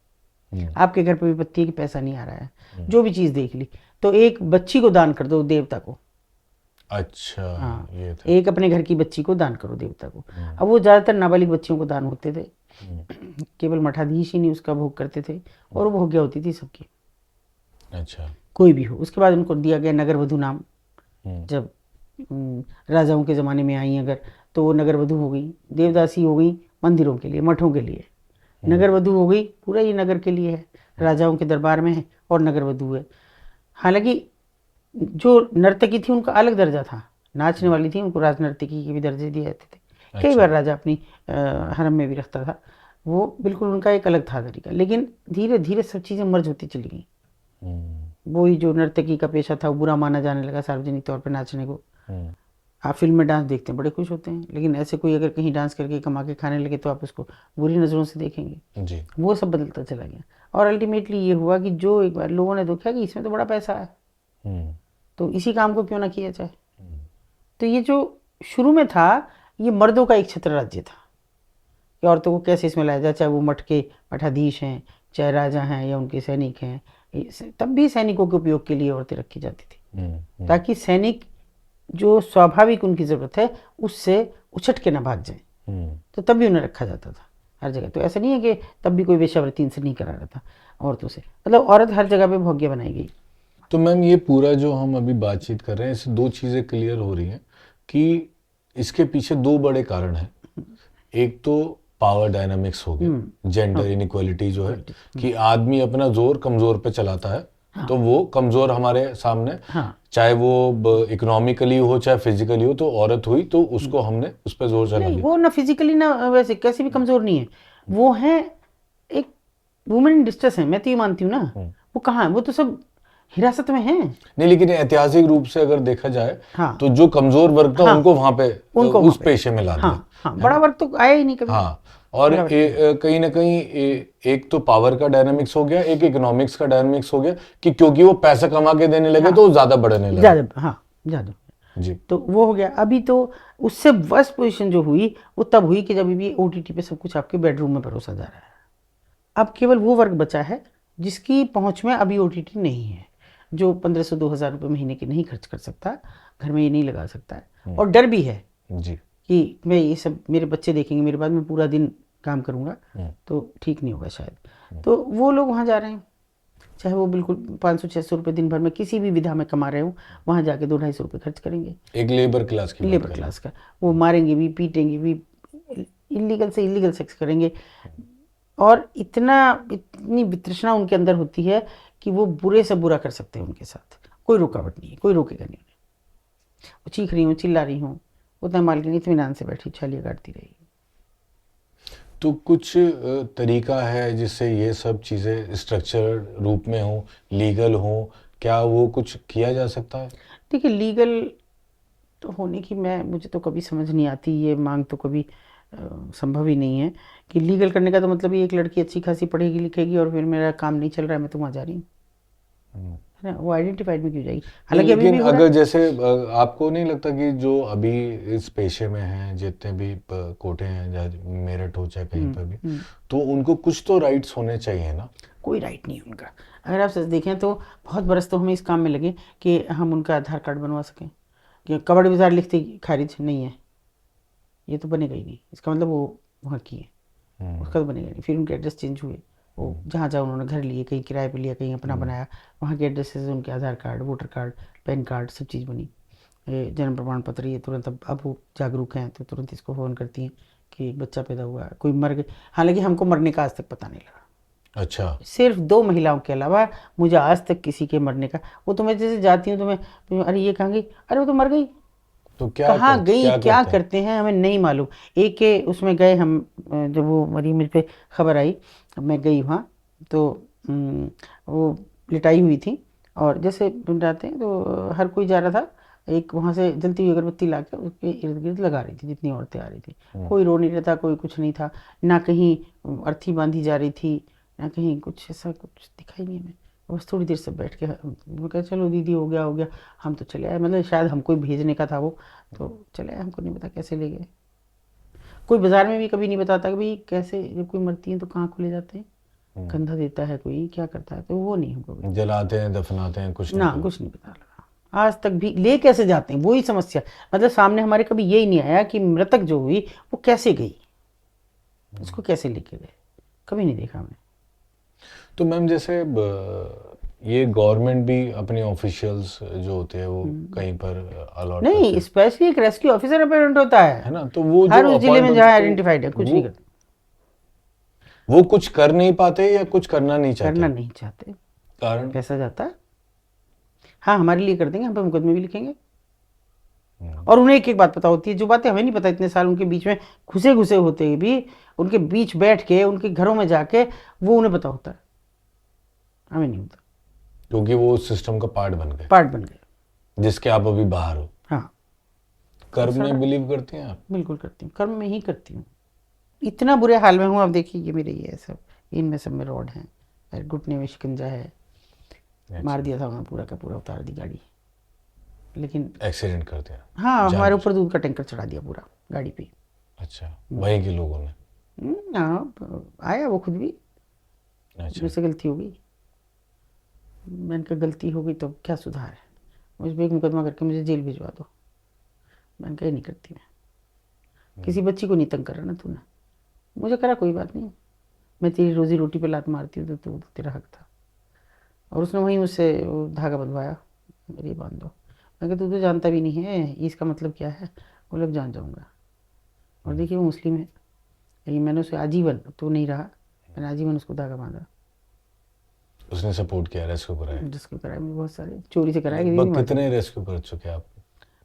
आपके घर पे विपत्ति है कि पैसा नहीं आ रहा है, जो भी चीज देख ली, तो एक बच्ची को दान कर दो देवता को। अच्छा, हाँ, ये था। एक अपने घर की बच्ची को दान करो देवता को। अब वो ज्यादातर नाबालिग बच्चियों को दान होते थे, केवल मठाधीश ही नहीं उसका भोग करते थे, और वो भोग्य होती थी सबकी। अच्छा, कोई भी हो। उसके बाद उनको दिया गया नगर वधु नाम। जब राजाओं के ज़माने में आई अगर, तो वो नगर वधु हो गई, देवदासी हो गई मंदिरों के लिए, मठों के लिए, नगर वधु हो गई पूरा ये नगर के लिए है, राजाओं के दरबार में है और नगर वधु है। हालांकि जो नर्तकी थी उनका अलग दर्जा था, नाचने वाली थी उनको राज नर्तकी के भी दर्जे दिए जाते थे। कई बार राजा अपनी हरम में भी रखता था, वो बिल्कुल उनका एक अलग था तरीका। लेकिन धीरे धीरे सब चीज़ें मर्ज होती चली गई। वही जो नर्तकी का पेशा था वो बुरा माना जाने लगा सार्वजनिक तौर पर नाचने को। आप फिल्म में डांस देखते हैं बड़े खुश होते हैं, लेकिन ऐसे कोई अगर कहीं डांस करके कमा के खाने लगे तो आप उसको बुरी नज़रों से देखेंगे जी। वो सब बदलता चला गया। और अल्टीमेटली ये हुआ कि जो एक बार लोगों ने देखा कि इसमें तो बड़ा पैसा है, तो इसी काम को क्यों ना किया जाए। तो ये जो शुरू में था ये मर्दों का एक छत्र राज्य था कि औरतों को कैसे इसमें लाया जाए, चाहे वो मठ के मठाधीश हैं, चाहे राजा हैं या उनके सैनिक हैं। तब भी सैनिकों के उपयोग के लिए औरतें रखी जाती थी, ताकि सैनिक जो स्वाभाविक उनकी ज़रूरत है उससे उछट के ना भाग जाए। तो तब भी उन्हें रखा जाता था हर जगह। तो ऐसा नहीं है कि तब भी कोई वेश्यावृत्ति इनसे नहीं करा रहा था औरतों से, मतलब औरत हर जगह पे भोग्य बनाई गई। तो मैम ये पूरा जो हम अभी बातचीत कर रहे हैं इससे दो चीज़ें क्लियर हो रही हैं कि इसके पीछे दो बड़े कारण हैं। एक तो पावर डायनामिक्स हो गया, जेंडर इनइक्वालिटी जो है कि आदमी अपना जोर कमजोर पे चलाता है। तो वो कमजोर हमारे सामने, चाहे वो इकोनॉमिकली हो चाहे फिजिकली हो, तो औरत हुई तो उसको हमने उस पर जोर चला दिया। वो ना फिजिकली ना वैसे कैसे भी कमजोर नहीं है, वो है एक वुमेन इन डिस्ट्रेस है, मैं तो ये मानती हूँ ना। वो कहाँ है, वो तो सब हिरासत में है। नहीं, लेकिन ऐतिहासिक रूप से अगर देखा जाए तो जो कमजोर वर्ग था उनको वहां पे उस पेशे में ला दिया। बड़ा वर्ग तो आया ही नहीं कभी। और कहीं ना कहीं एक तो पावर का डायनामिक्स हो गया, एक इकोनॉमिक्स का डायनामिक्स हो गया कि क्योंकि वो पैसा कमा के देने लगे तो ज्यादा बढ़ने लगे, ज्यादा जी। तो वो हो गया। अभी तो उससे वर्स्ट पोजीशन जो हुई वो तब हुई कि जब भी ओटीटी पे सब कुछ आपके बेडरूम में परोसा जा रहा है। अब केवल वो वर्ग बचा है जिसकी पहुंच में अभी ओटीटी नहीं है, जो 1500-2000 रुपये महीने की नहीं खर्च कर सकता, घर में ये नहीं लगा सकता है, और डर भी है जी कि मैं ये सब मेरे बच्चे देखेंगे मेरे बाद, मैं पूरा दिन काम करूंगा तो ठीक नहीं होगा शायद। तो वो लोग वहाँ जा रहे हैं, चाहे वो बिल्कुल 500-600 रुपये दिन भर में किसी भी विधा में कमा रहे हो, वहाँ जाके 200-250 रुपये खर्च करेंगे। एक लेबर क्लास की, लेबर क्लास का वो मारेंगे भी, पीटेंगे भी, इलीगल से इलीगल सेक्स करेंगे, और इतनी वितृष्णा उनके अंदर होती है कि वो बुरे से बुरा कर सकते हैं उनके साथ। कोई रुकावट नहीं है, कोई रोकेगा नहीं उन्हें। वो चीख रही हूँ, चिल्ला रही हूँ, उतना मालकिन इत्मीनान से बैठी छालियाँ काटती रहेगी। तो कुछ तरीका है जिससे ये सब चीज़ें स्ट्रक्चर रूप में हो, लीगल हो, क्या वो कुछ किया जा सकता है? देखिए लीगल तो होने की मुझे तो कभी समझ नहीं आती, ये मांग तो कभी संभव ही नहीं है कि लीगल करने का तो मतलब ये एक लड़की अच्छी खासी पढ़ेगी लिखेगी और फिर मेरा काम नहीं चल रहा है मैं तो वहाँ जा रही हूँ, है ना, वो आइडेंटिफाइड में क्यों जाएगी। हालांकि अभी भी अगर जैसे आपको नहीं लगता कि जो अभी इस पेशे में हैं, जितने भी कोटे हैं, चाहे मेरठ हो चाहे कहीं पर भी, तो उनको कुछ तो राइट्स होने चाहिए ना? कोई राइट नहीं उनका। अगर आप सच देखें तो बहुत बरस तो हमें इस काम में लगे कि हम उनका आधार कार्ड बनवा सकें, कि कबाड़ी बाजार लिखते खारिज नहीं है, ये तो बनेगा ही नहीं, इसका मतलब वो वहाँ की है, उसका तो बनेगा नहीं। फिर उनके एड्रेस चेंज हुए, वो जहाँ जहाँ उन्होंने घर लिए, कहीं किराए पे लिया, कहीं अपना बनाया, वहाँ के एड्रेस से उनके Aadhaar card, voter card, PAN card सब चीज़ बनी, जन्म प्रमाण पत्र। ये तुरंत अब वो जागरूक हैं तो तुरंत इसको फ़ोन करती हैं कि एक बच्चा पैदा हुआ, कोई मर गया। हालांकि हमको मरने का आज तक पता नहीं लगा। अच्छा, सिर्फ 2 महिलाओं के अलावा मुझे आज तक किसी के मरने का, वो तो मैं जैसे जाती हूँ तो मैं अरे ये कहाँ गई, अरे वो तो मर गई, तो क्या कहाँ गई, क्या करते हैं? करते हैं हमें नहीं मालूम। एक के उसमें गए हम, जब वो मरी मुझ पे खबर आई, मैं गई वहाँ, तो वो लिटाई हुई थी, और जैसे जाते हैं तो हर कोई जा रहा था, एक वहाँ से जलती हुई अगरबत्ती ला के उसके इर्द गिर्द लगा रही थी, जितनी औरतें आ रही थी। कोई रो नहीं रहा था, कोई कुछ नहीं था, ना कहीं अर्थी बांधी जा रही थी, ना कहीं कुछ ऐसा कुछ दिखाई नहीं हमें। बस थोड़ी देर से बैठ के वो कहा चलो दीदी हो गया हो गया, हम तो चले आए, मतलब शायद हमको ही भेजने का था वो, तो चले आए, हमको नहीं पता कैसे ले गए। कोई बाजार में भी कभी नहीं बताता कि भाई कैसे जब कोई मरती है तो कहाँ को ले जाते हैं, कंधा देता है कोई, क्या करता है, तो वो नहीं हमको कभी। जलाते हैं, दफनाते हैं, कुछ नहीं ना पता। कुछ नहीं पता लगा आज तक भी, ले कैसे जाते हैं वही समस्या, मतलब सामने हमारे कभी यही नहीं आया कि मृतक जो हुई वो कैसे गई, उसको कैसे लेके गए, कभी नहीं देखा हमने। तो मैम जैसे ये गवर्नमेंट भी अपने ऑफिशियल्स जो होते हैं वो कहीं पर अलॉट करते नहीं, हैं, स्पेशली एक रेस्क्यू ऑफिसर अपॉइंट होता है है ना? तो वो हर जो उस जिले अपॉइंट में होते जहाँ तो आइडेंटिफाइड है, कुछ वो नहीं करते। वो कुछ कर नहीं पाते या कुछ करना नहीं चाहते? करना नहीं चाहते। कारण? कैसा जाता है, हाँ हमारे लिए कर देंगे, हम पे मुकदमे भी लिखेंगे। और उन्हें एक एक बात पता होती है, जो बातें हमें नहीं पता, इतने साल उनके बीच में घुसे घुसे होते भी, उनके बीच बैठ के उनके घरों में जाके वो उन्हें पता होता है, हमें नहीं होता। क्योंकि वो उस सिस्टम का पार्ट बन गए, पार्ट बन गए। जिसके आप अभी बाहर हो। हाँ, कर्म सारा में बिलीव करती हैं आप? बिल्कुल करती हूँ, कर्म में ही करती हूँ। इतना बुरे हाल में हूँ, अब देखिए ये मेरे ये सब, इनमें सब में रॉड हैं, मेरे घुटने में शिकंजा है, मार दिया था उन्होंने, पूरा का पूरा उतार दी गाड़ी, लेकिन एक्सीडेंट कर दिया? हाँ हमारे जानबूझ? ऊपर दूध का टैंकर चढ़ा दिया पूरा गाड़ी पे। अच्छा, वहीं के लोगों ने? हाँ, आया वो खुद भी, अच्छा। मुझसे गलती हो गई, मैंने कहा गलती हो गई तो क्या सुधार है, मुझ पर एक मुकदमा करके मुझे जेल भिजवा दो। मैंने कहा नहीं करती मैं, किसी बच्ची को नहीं तंग कर रहा ना तूने, मुझे करा कोई बात नहीं, मैं तेरी रोजी रोटी पे लात मारती हूँ तो तू तेरा हक था। और उसने वहीं मुझसे वो धागा बंधवाया, मेरी बांध दो। मैं कहा तू तो जानता भी नहीं है इसका मतलब क्या है, बोले अब जान जाऊँगा। और देखिए वो मुस्लिम है, लेकिन मैंने उसे आजीवन, तो नहीं रहा, मैंने आजीवन उसको धागा बांधा। उसने सपोर्ट किया, रेस्क्यू कराया? जिसको कराए मुझे बहुत सारे, चोरी से कराए, लगभग कितने रेस्क्यू कर चुके आप?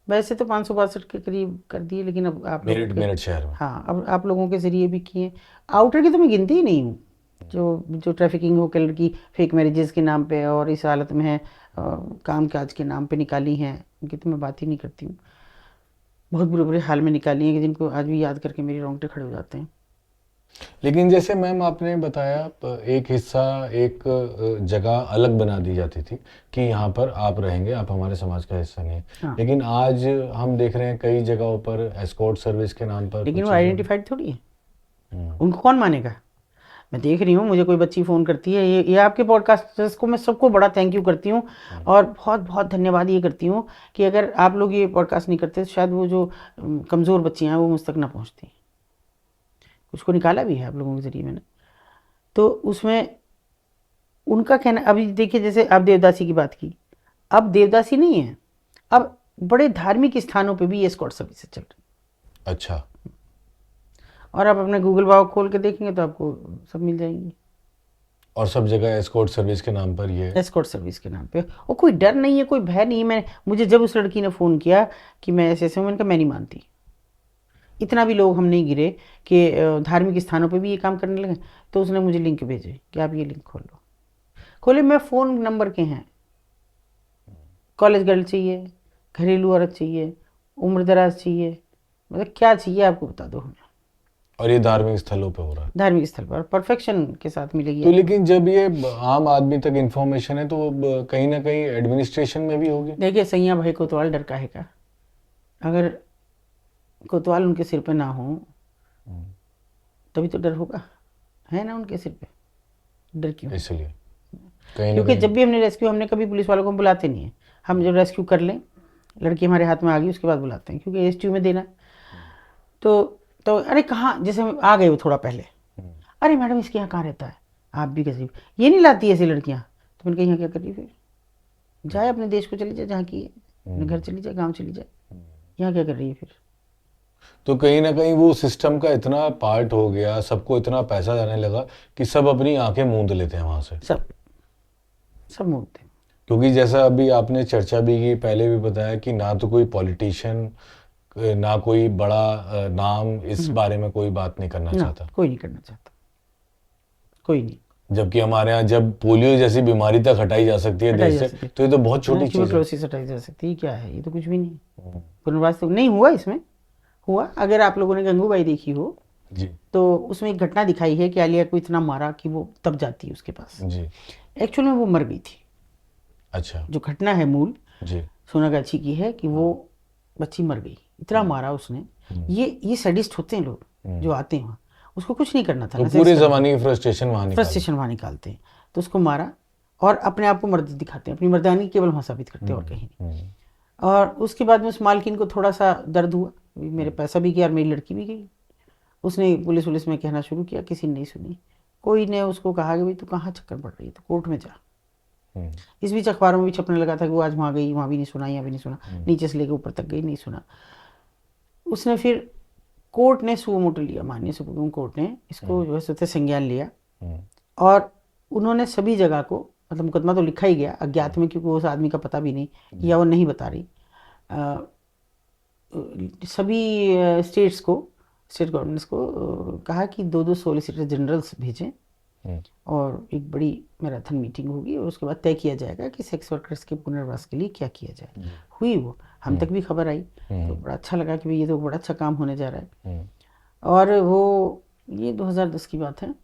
वैसे तो 562 के करीब कर दिए, लेकिन अब आप लोगों मेरठ के, मेरठ शहर में? हाँ अब आप लोगों के ज़रिए भी किए। आउटर की तो मैं गिनती ही नहीं हूँ, जो जो ट्रैफिकिंग हो के लड़की फेक मैरिजेस के नाम पे और इस हालत में है, काम काज के नाम पे निकाली हैं, उनकी तो मैं बात ही नहीं करती हूँ। बहुत बुरे बुरे हाल में निकाली हैं कि जिनको आज भी याद करके मेरे रोंगटे खड़े हो जाते हैं। लेकिन जैसे मैम आपने बताया, एक हिस्सा, एक जगह अलग बना दी जाती थी कि यहाँ पर आप रहेंगे, आप हमारे समाज का हिस्सा नहीं है। हाँ, लेकिन आज हम देख रहे हैं कई जगहों पर एस्कॉर्ट सर्विस के नाम पर लेकिन कुछ वो चीज़ें। आइडेंटिफाइड थोड़ी है, उनको कौन मानेगा। मैं देख रही हूँ, मुझे कोई बच्ची फ़ोन करती है, ये आपके पॉडकास्टर्स को मैं सबको बड़ा थैंक यू करती हूँ, और बहुत बहुत धन्यवाद ये करती हूँ कि अगर आप लोग ये पॉडकास्ट नहीं करते तो शायद वो जो कमज़ोर बच्चियाँ हैं वो मुझ तक ना पहुँचती। कुछ को निकाला भी है आप लोगों के ज़रिए मैंने, तो उसमें उनका कहना, अभी देखिए जैसे आप देवदासी की बात की, अब देवदासी नहीं है, अब बड़े धार्मिक स्थानों पे भी ये एस्कॉर्ट सर्विसेज चल रही है। अच्छा। और आप अपने गूगल बाव खोल के देखेंगे तो आपको सब मिल जाएंगी, और सब जगह एस्कॉर्ट सर्विस के नाम पर ये एस्कॉर्ट सर्विस के नाम पे, और कोई डर नहीं है, कोई भय नहीं है। मैं, मुझे जब उस लड़की ने फ़ोन किया कि मैं ऐसे ऐसे हूँ, मैंने कहा मैं नहीं मानती, इतना भी लोग हम नहीं गिरे कि धार्मिक स्थानों पे भी ये काम करने लगे। तो उसने मुझे लिंक भेजे कि आप ये लिंक खोल लो, खोले, मैं फ़ोन नंबर के हैं, कॉलेज गर्ल चाहिए, घरेलू औरत चाहिए, उम्र दराज चाहिए, मतलब क्या चाहिए आपको बता दो हमें। और ये धार्मिक स्थलों पे हो रहा है? धार्मिक स्थल पर परफेक्शन के साथ मिलेगी तो आपको। लेकिन जब ये आम आदमी तक इन्फॉर्मेशन है तो वो कहीं ना कहीं एडमिनिस्ट्रेशन में भी होगी। देखिए सैया भाई कोतवाल डर काहे का, अगर कोतवाल उनके सिर पे ना हो तभी तो डर होगा, है ना उनके सिर पे, डर क्यों। इसलिए कहीं ना क्योंकि कहीं जब भी हमने रेस्क्यू, हमने कभी पुलिस वालों को बुलाते नहीं है, हम जब रेस्क्यू कर लें, लड़की हमारे हाथ में आ गई उसके बाद बुलाते हैं, क्योंकि एसटीयू में देना है। तो अरे कहाँ, जैसे हम आ गए वो थोड़ा पहले, अरे मैडम इसके यहाँ कहाँ रहता है, आप भी कैसे, ये नहीं लाती ऐसी लड़कियाँ। तो मैंने कहा यहाँ क्या कर रही, फिर जाए अपने देश को चली जाए जहाँ की है, अपने घर चली जाए, गाँव चली जाए, यहाँ क्या कर रही है फिर। तो कहीं ना कहीं वो सिस्टम का इतना पार्ट हो गया, सबको इतना पैसा जाने लगा कि सब अपनी आंखें मूंद लेते हैं वहां से। सब मूर्त हैं। क्योंकि जैसा अभी आपने चर्चा भी की, पहले भी बताया कि ना तो कोई पॉलिटिशियन ना कोई बड़ा नाम इस बारे में कोई बात नहीं करना ना चाहता, कोई नहीं करना चाहता, कोई नहीं। जबकि हमारे यहाँ जब पोलियो जैसी बीमारी तक हटाई जा सकती है हटाई देश जा से, सकती तो ये तो बहुत छोटी है, चीज है। ट्यूबरक्लोसिस हटाई जा सकती है, क्या है ये, तो कुछ भी नहीं। पुनर्वास तो नहीं हुआ इसमें। हुआ, अगर आप लोगों ने गंगूबाई देखी हो जी तो उसमें एक घटना दिखाई है कि आलिया को इतना मारा कि वो तब जाती है उसके पास। जी। एक्चुअल में वो मर गई थी। अच्छा। जो घटना है मूल जी सोनागाछी की है कि वो बच्ची मर गई, इतना मारा उसने। ये सैडिस्ट होते हैं लोग जो आते हैं वहाँ, उसको कुछ नहीं करना था तो ना, पूरे जमाने की फ्रस्ट्रेशन वहां निकाल। फ्रस्ट्रेशन वहाँ निकालते हैं। तो उसको मारा और अपने आप को मर्द दिखाते हैं, अपनी मर्दानी केवल वहाँ साबित करते हैं और कहीं नहीं। और उसके बाद में उस मालकिन को थोड़ा सा दर्द हुआ, मेरे पैसा भी गया और मेरी लड़की भी गई। उसने पुलिस में कहना शुरू किया, किसी ने नहीं सुनी। कोई ने उसको कहा कि भाई तू कहाँ चक्कर पड़ रही है, तो कोर्ट में जा। इस बीच अखबारों में भी छपने लगा था कि वो आज वहाँ गई, वहाँ भी नहीं सुना, यहाँ भी नहीं सुना, नीचे से लेकर ऊपर तक गई, नहीं सुना। उसने फिर, कोर्ट ने सुओ मोटो लिया, माननीय सुप्रीम कोर्ट ने इसको जो है स्वतः संज्ञान लिया। और उन्होंने सभी जगह को, मतलब मुकदमा तो लिखा ही गया अज्ञात में, क्योंकि उस आदमी का पता भी नहीं या वो नहीं बता रही। सभी स्टेट्स को, स्टेट गवर्नमेंट्स को कहा कि 2-2 सॉलिसिटर जनरल्स भेजें और एक बड़ी मैराथन मीटिंग होगी और उसके बाद तय किया जाएगा कि सेक्स वर्कर्स के पुनर्वास के लिए क्या किया जाए। हुई वो, हम तक भी खबर आई, तो बड़ा अच्छा लगा कि भाई ये तो बड़ा अच्छा काम होने जा रहा है। और वो, ये 2010 की बात है,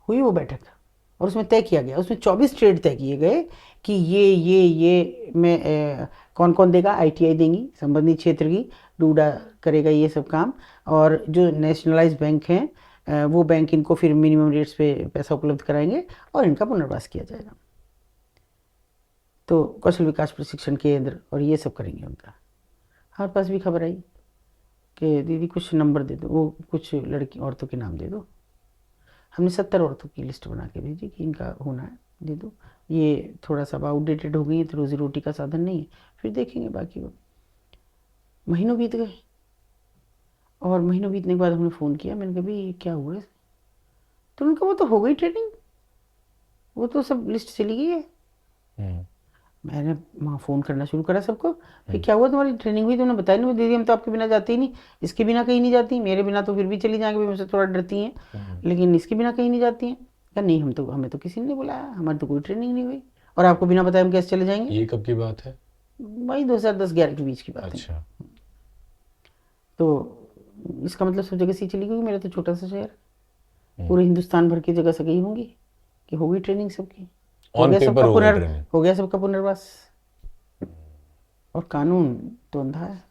हुई वो बैठक और उसमें तय किया गया, उसमें 24 ट्रेड तय किए गए कि ये में कौन कौन देगा, आईटीआई देंगी संबंधित क्षेत्र की, डूडा करेगा ये सब काम। और जो नेशनलाइज बैंक हैं वो बैंक इनको फिर मिनिमम रेट्स पे पैसा उपलब्ध कराएंगे और इनका पुनर्वास किया जाएगा। तो कौशल विकास प्रशिक्षण केंद्र और ये सब करेंगे उनका। हमारे पास भी खबर आई कि दीदी कुछ नंबर दे दो, वो कुछ लड़की औरतों के नाम दे दो। हमने 70 औरतों की लिस्ट बना के भेजी कि इनका होना है, दे दो। ये थोड़ा सा आउटडेटेड हो गई है तो रोजी रोटी का साधन नहीं है, फिर देखेंगे बाकी। वो महीनों बीत गए और महीनों बीतने के बाद हमने फ़ोन किया, मैंने कहा भाई क्या हुआ है, तो उनका वो तो हो गई ट्रेनिंग, वो तो सब लिस्ट चली गई है। मैंने वहाँ फ़ोन करना शुरू करा सबको, फिर क्या हुआ तुम्हारी ट्रेनिंग हुई, तुमने बताया नहीं। दीदी हम तो आपके बिना जाते ही नहीं, इसके बिना कहीं नहीं जाती, मेरे बिना तो फिर भी चली जाएंगे, मुझसे थोड़ा डरती हैं, लेकिन इसके बिना कहीं नहीं जाती हैं। क्या नहीं, हमें तो किसी ने नहीं बुलाया, हमारी तो कोई ट्रेनिंग नहीं हुई, और आपको बिना बताए हम कैसे चले जाएंगे। ये कब की बात है? भाई 2010-11 के बीच की बात है। अच्छा। तो इसका मतलब सब जगह से ही चली गई, मेरा तो छोटा सा शहर, पूरे हिंदुस्तान भर की जगह से गई होंगी कि हो गई ट्रेनिंग सबकी, ऑन पेपर हो गई ट्रेनिंग, हो गया सबका पुनर्वास। और कानून तो अंधा है,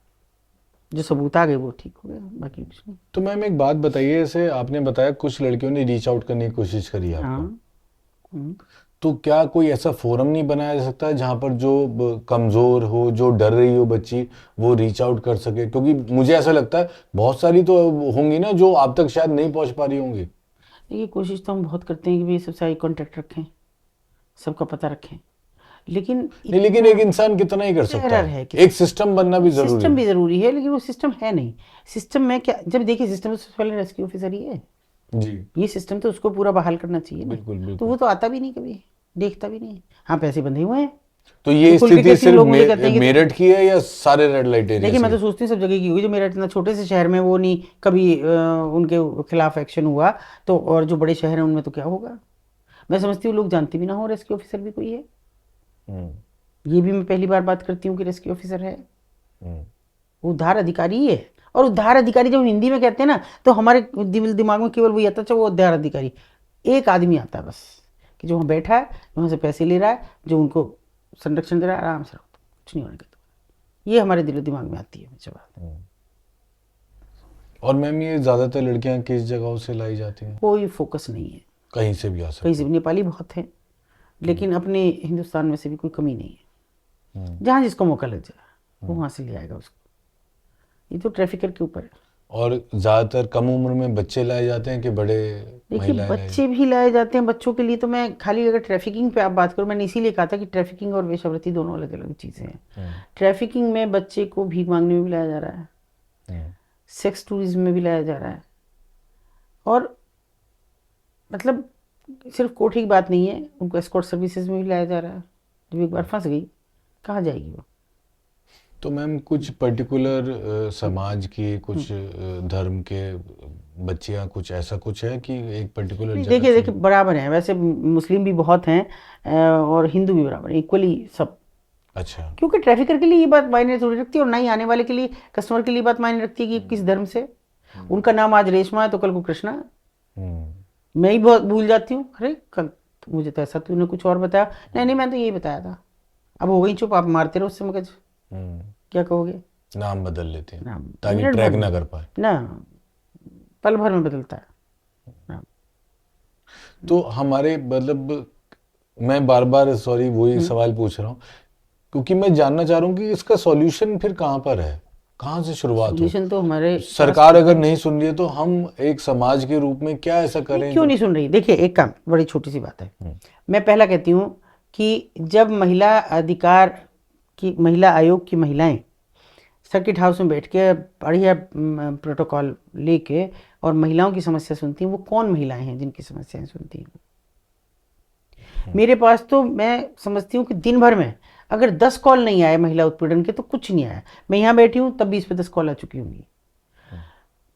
जो सबूत आ गए वो ठीक हो गया, बाकी कुछ नहीं। तो मैम एक बात बताइए, जैसे आपने बताया कुछ लड़कियों ने रीच आउट करने की कोशिश करी आपको, हाँ। तो क्या कोई ऐसा फोरम नहीं बनाया जा सकता है जहां पर जो कमजोर हो, जो डर रही हो बच्ची, वो रीच आउट कर सके? क्योंकि मुझे ऐसा लगता है बहुत सारी तो होंगी ना जो आप तक शायद नहीं पहुंच पा रही होंगी। देखिए कोशिश तो हम बहुत करते हैं कि भाई सबसे आई कॉन्टेक्ट रखें, सबका पता रखें, लेकिन नहीं, लेकिन एक इंसान कितना ही कर सकता है, एक सिस्टम बनना भी जरूरी सिस्टम है। भी जरूरी है, लेकिन वो सिस्टम है नहीं। सिस्टम में क्या, जब देखिए सिस्टम तो सबसे पहले रेस्क्यू ऑफिसर ही है जी ये सिस्टम, तो उसको पूरा बहाल करना चाहिए ना। बिल्कुल तो बिल्कुल। वो तो आता भी नहीं, कभी देखता भी नहीं। हाँ पैसे बंधे हुए हैं। तो ये तो खुल के स्थिति कहती हूँ, सिर्फ लोग मुझे कहते हैं कि मेरठ की है या सारे रेड लाइट एरिया देखिए मैं की? तो सोचती हूँ सब जगह की होगी, जो मेरा इतना छोटे से शहर में वो नहीं कभी उनके खिलाफ एक्शन हुआ, तो और जो बड़े शहर हैं उनमें तो क्या होगा। मैं समझती हूँ लोग जानते भी ना हो रेस्क्यू ऑफिसर भी कोई है। ये भी मैं पहली बार बात करती हूँ कि रेस्क्यू ऑफिसर है, वो उद्धार अधिकारी ही है। और उद्धार अधिकारी जब हिंदी में कहते हैं ना, तो हमारे दिमाग में केवल वही आता है, अच्छा वो उद्धार अधिकारी एक आदमी आता है बस, कि जो वहाँ बैठा है, वहाँ से पैसे ले रहा है, जो उनको संरक्षण दे रहा है, आराम से रहो, कुछ नहीं होने का। ये हमारे दिलो दिमाग में आती है मुझे बात। और मैम ये ज्यादातर लड़कियां किस जगहों से लाई जाती हैं? कोई फोकस नहीं है, कहीं से भी आ सकती कहीं से भी। नेपाली बहुत है, लेकिन अपने हिंदुस्तान में से भी कोई कमी नहीं है। जहाँ जिसको मौका लग जाए वो वहाँ से ले आएगा उसको, ये तो ट्रैफिकर के ऊपर है। और ज्यादातर कम उम्र में बच्चे लाए जाते हैं कि बड़े देखिए महिलाएं लाए? बच्चे भी लाए जाते हैं, बच्चों के लिए तो मैं खाली, अगर ट्रैफिकिंग पे आप बात करो, मैंने इसीलिए कहा था कि ट्रैफिकिंग और वेश्यावृत्ति दोनों अलग अलग चीज़ें हैं। ट्रैफिकिंग में बच्चे को भीख मांगने में भी लाया जा रहा है, सेक्स टूरिज्म में भी लाया जा रहा है, और मतलब सिर्फ कोठी की बात नहीं है, उनको एस्कॉर्ट सर्विसेज में भी लाया जा रहा है। जब एक बार फंस गई कहाँ जाएगी वो। तो मैम कुछ पर्टिकुलर समाज के कुछ धर्म के बच्चियां कुछ ऐसा कुछ है कि एक पर्टिकुलर नहीं, जगह देखिए से? देखिए बराबर हैं वैसे, मुस्लिम भी बहुत हैं और हिंदू भी बराबर, इक्वली सब। अच्छा। क्योंकि ट्रैफिकर के लिए ये बात मायने थोड़ी रखती है, और नहीं आने वाले के लिए, कस्टमर के लिए बात मायने रखती है कि किस धर्म से। उनका नाम आज रेशमा है तो कल को कृष्णा है। मैं ही बहुत भूल जाती हूँ, अरे कल तो मुझे तो ऐसा तूने कुछ और बताया, नहीं नहीं मैं तो यही बताया था। अब हो गई चुप, आप मारते रहो उससे मगज, क्या कहोगे। नाम बदल लेते हैं नाम ताकि मिनट भर ट्रैक ना में कर पाए। ना, पल भर में बदलता है नाम। तो हमारे मतलब मैं बार बार सॉरी वही सवाल पूछ रहा हूँ क्योंकि मैं जानना चाह रहा हूँ कि इसका सॉल्यूशन फिर कहाँ पर है, कहाँ से शुरुआत हो? सोल्यूशन तो हमारे पास सरकार अगर नहीं सुन रही है तो हम एक समाज के रूप में क्या ऐसा नहीं, करें क्यों जो? नहीं सुन रही। देखिए एक काम, बड़ी छोटी सी बात है। मैं पहला कहती हूँ कि जब महिला अधिकार की, महिला आयोग की महिलाएं सर्किट हाउस में बैठ के बढ़िया प्रोटोकॉल लेके और महिलाओं की समस्या सुनती हैं, वो कौन महिलाएं हैं जिनकी समस्याएं सुनती हैं? मेरे पास तो मैं समझती हूँ कि दिन भर में अगर 10 कॉल नहीं आए महिला उत्पीड़न के तो कुछ नहीं आया। मैं यहाँ बैठी हूँ तब 20 पे 10 कॉल आ चुकी होंगी।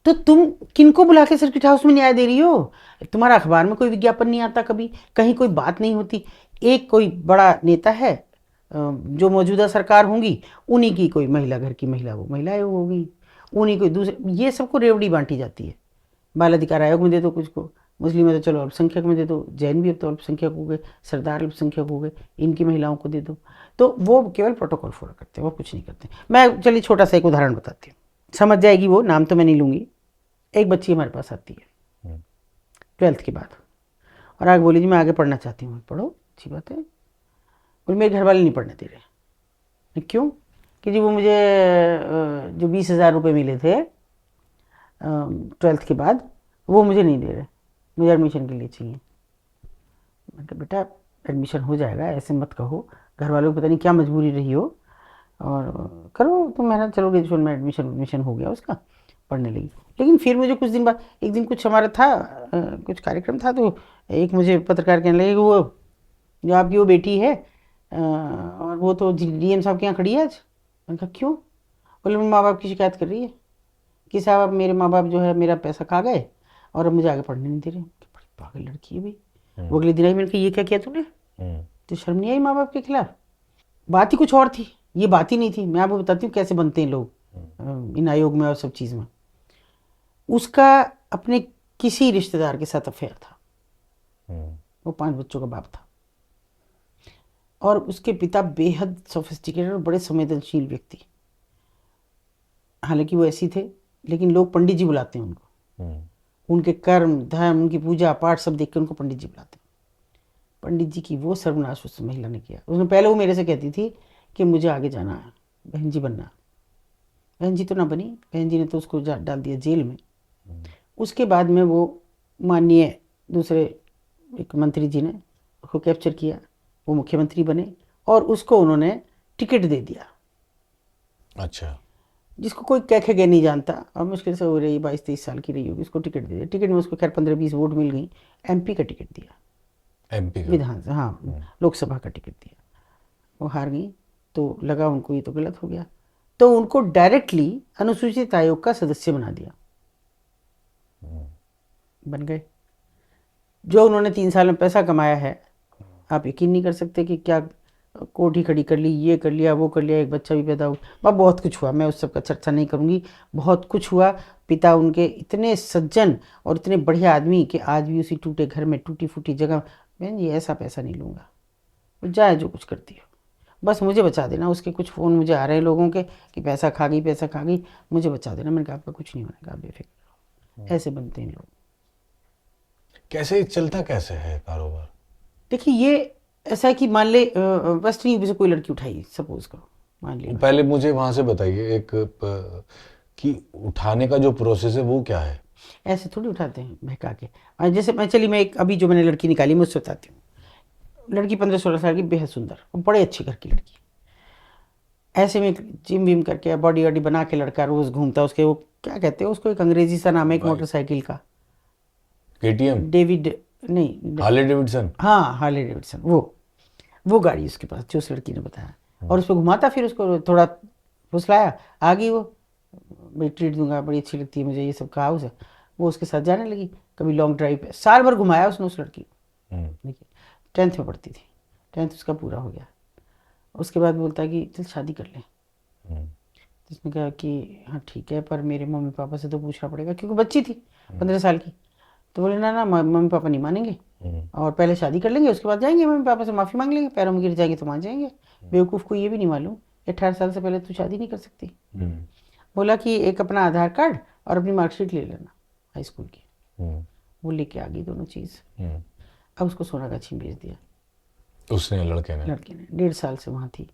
तो तुम किनको बुला के सर्किट हाउस में न्याय दे रही हो? तुम्हारा अखबार में कोई विज्ञापन नहीं आता, कभी कहीं कोई बात नहीं होती। एक कोई बड़ा नेता है, जो मौजूदा सरकार होंगी, उन्हीं की कोई महिला, घर की महिला, वो महिला आयोग होगी, उन्हीं कोई दूसरे, ये सबको रेवड़ी बांटी जाती है। बाल अधिकार आयोग में दे दो कुछ को, मुस्लिम में तो चलो अल्पसंख्यक में दे दो, जैन भी अब तो अल्पसंख्यक हो गए, सरदार अल्पसंख्यक हो गए, इनकी महिलाओं को दे दो। तो वो केवल प्रोटोकॉल फॉलो करते हैं, वो कुछ नहीं करते। मैं चलिए छोटा सा एक उदाहरण बताती हूँ, समझ जाएगी वो, नाम तो मैं नहीं लूँगी। एक बच्ची हमारे पास आती है 12th के बाद, और आगे बोली जी मैं आगे पढ़ना चाहती हूँ। पढ़ो, अच्छी बात है। बोले मेरे घर वाले नहीं पढ़ने दे रहे। क्यों? कि जी वो मुझे जो 20,000 रुपये मिले थे 12th के बाद, वो मुझे नहीं दे रहे, मुझे एडमिशन के लिए चाहिए। मैंने कहा बेटा एडमिशन हो जाएगा, ऐसे मत कहो, घर वालों को पता नहीं क्या मजबूरी रही हो, और करो तुम मेहनत, चलो ग्रेजुएशन में एडमिशन हो गया उसका, पढ़ने लगी। लेकिन फिर मुझे कुछ दिन बाद, एक दिन कुछ हमारा था कुछ कार्यक्रम था, तो एक मुझे पत्रकार कहने लगे कि वो जो आपकी वो बेटी है और वो तो डीएम साहब के यहाँ खड़ी है आज। मैंने कहा क्यों? बोले माँ बाप की शिकायत कर रही है कि साहब अब मेरे माँ बाप जो है मेरा पैसा खा गए और अब मुझे आगे पढ़ने नहीं दे रहे। बड़ी पागल लड़की है भाई। वो अगले दिन आई, मैंने कहा ये क्या किया तूने? तो शर्म नहीं आई माँ बाप के खिलाफ? बात ही कुछ और थी, ये बात ही नहीं थी। मैं आपको बताती हूँ कैसे बनते हैं लोग इन आयोग में और सब चीज़ में। उसका अपने किसी रिश्तेदार के साथ अफेयर था, वो 5 बच्चों का बाप था, और उसके पिता बेहद सोफिस्टिकेटेड और बड़े संवेदनशील व्यक्ति। हालांकि वो ऐसी थे, लेकिन लोग पंडित जी बुलाते हैं उनको, उनके कर्म धर्म उनकी पूजा पाठ सब देख के उनको पंडित जी बुलाते हैं। पंडित जी की वो सर्वनाश उस महिला ने किया। उसने पहले वो मेरे से कहती थी कि मुझे आगे जाना है, बहन जी बनना। बहन जी तो ना बनी, बहन जी ने तो उसको डाल दिया जेल में। उसके बाद में वो माननीय दूसरे एक मंत्री जी ने उसको कैप्चर किया, वो मुख्यमंत्री बने और उसको उन्होंने टिकट दे दिया। अच्छा। जिसको कोई कह के नहीं जानता, और मुश्किल से हो रही 22-23 साल की रही होगी, उसको टिकट दे दिया। टिकट में उसको खैर 15-20 वोट मिल गई, एमपी का टिकट दिया, एमपी का? विधानसभा, हाँ लोकसभा का टिकट दिया। वो हार गई, तो लगा उनको ये तो गलत हो गया, तो उनको डायरेक्टली अनुसूचित आयोग का सदस्य बना दिया, बन गए। जो उन्होंने 3 साल में पैसा कमाया है, आप यकीन नहीं कर सकते कि क्या कोठी खड़ी कर ली, ये कर लिया, वो कर लिया, एक बच्चा भी पैदा हुआ, बहुत कुछ हुआ। मैं उस सब का चर्चा नहीं करूँगी, बहुत कुछ हुआ। पिता उनके इतने सज्जन और इतने बढ़िया आदमी कि आज भी उसी टूटे घर में टूटी फूटी जगह, मैं ये ऐसा पैसा नहीं लूँगा, वो जाए जो कुछ करती हो, बस मुझे बचा देना। उसके कुछ फ़ोन मुझे आ रहे हैं लोगों के कि पैसा खा गई, पैसा खा गई, मुझे बचा देना। मैंने कहा आपका कुछ नहीं होने का, बेफिक्र रहो। ऐसे बनते हैं लोग। कैसे चलता कैसे है कारोबार? देखिए ये ऐसा है कि मान ले वेस्टर्न यूपी से कोई लड़की उठाई, सपोज करो, मान लिया। पहले मुझे वहां से बताइए कि उठाने का जो प्रोसेस है वो क्या है? ऐसे थोड़ी उठाते हैं बहका के। और जैसे मैं एक अभी जो मैंने लड़की निकाली मैं उससे बताती हूँ। लड़की 15-16 साल की, बेहद सुंदर और बड़े अच्छे घर की लड़की। ऐसे में जिम विम करके बॉडी वॉडी बना के लड़का रोज़ घूमता। उसके वो क्या कहते हैं उसको, एक अंग्रेजी सा नाम है एक मोटरसाइकिल का, केटीएम? डेविड नहीं, हार्ले डेविडसन? हाँ हार्ले डेविडसन, वो गाड़ी उसके पास जो उस लड़की ने बताया। और उस पर घुमाता, फिर उसको थोड़ा फुसलाया, आ गई वो, बड़ी ट्रीट दूंगा, बड़ी अच्छी लगती है मुझे, ये सब कहा उसे। वो उसके साथ जाने लगी, कभी लॉन्ग ड्राइव पे, साल भर घुमाया उसने उस लड़की को। देखिए 10th में पढ़ती थी, 10th उसका पूरा हो गया। उसके बाद बोलता है कि चल शादी कर लें। तो उसने कहा कि हाँ ठीक है, पर मेरे मम्मी पापा से तो पूछना पड़ेगा, क्योंकि बच्ची थी 15 साल की। तो बोले ना ना, मम्मी पापा नहीं मानेंगे, और पहले शादी कर लेंगे, उसके बाद जाएंगे मम्मी पापा से माफ़ी मांग लेंगे, पैरों में गिर जाएंगे तो मान जाएंगे। बेवकूफ़ को ये भी नहीं मालूम 18 साल से पहले तू शादी नहीं कर सकती। बोला कि एक अपना आधार कार्ड और अपनी मार्कशीट ले लेना हाई स्कूल की। वो लेके आ गई दोनों चीज़। अब उसको सोनागाछी भेज दिया उसने, लड़के ने 1.5 साल से वहाँ थी।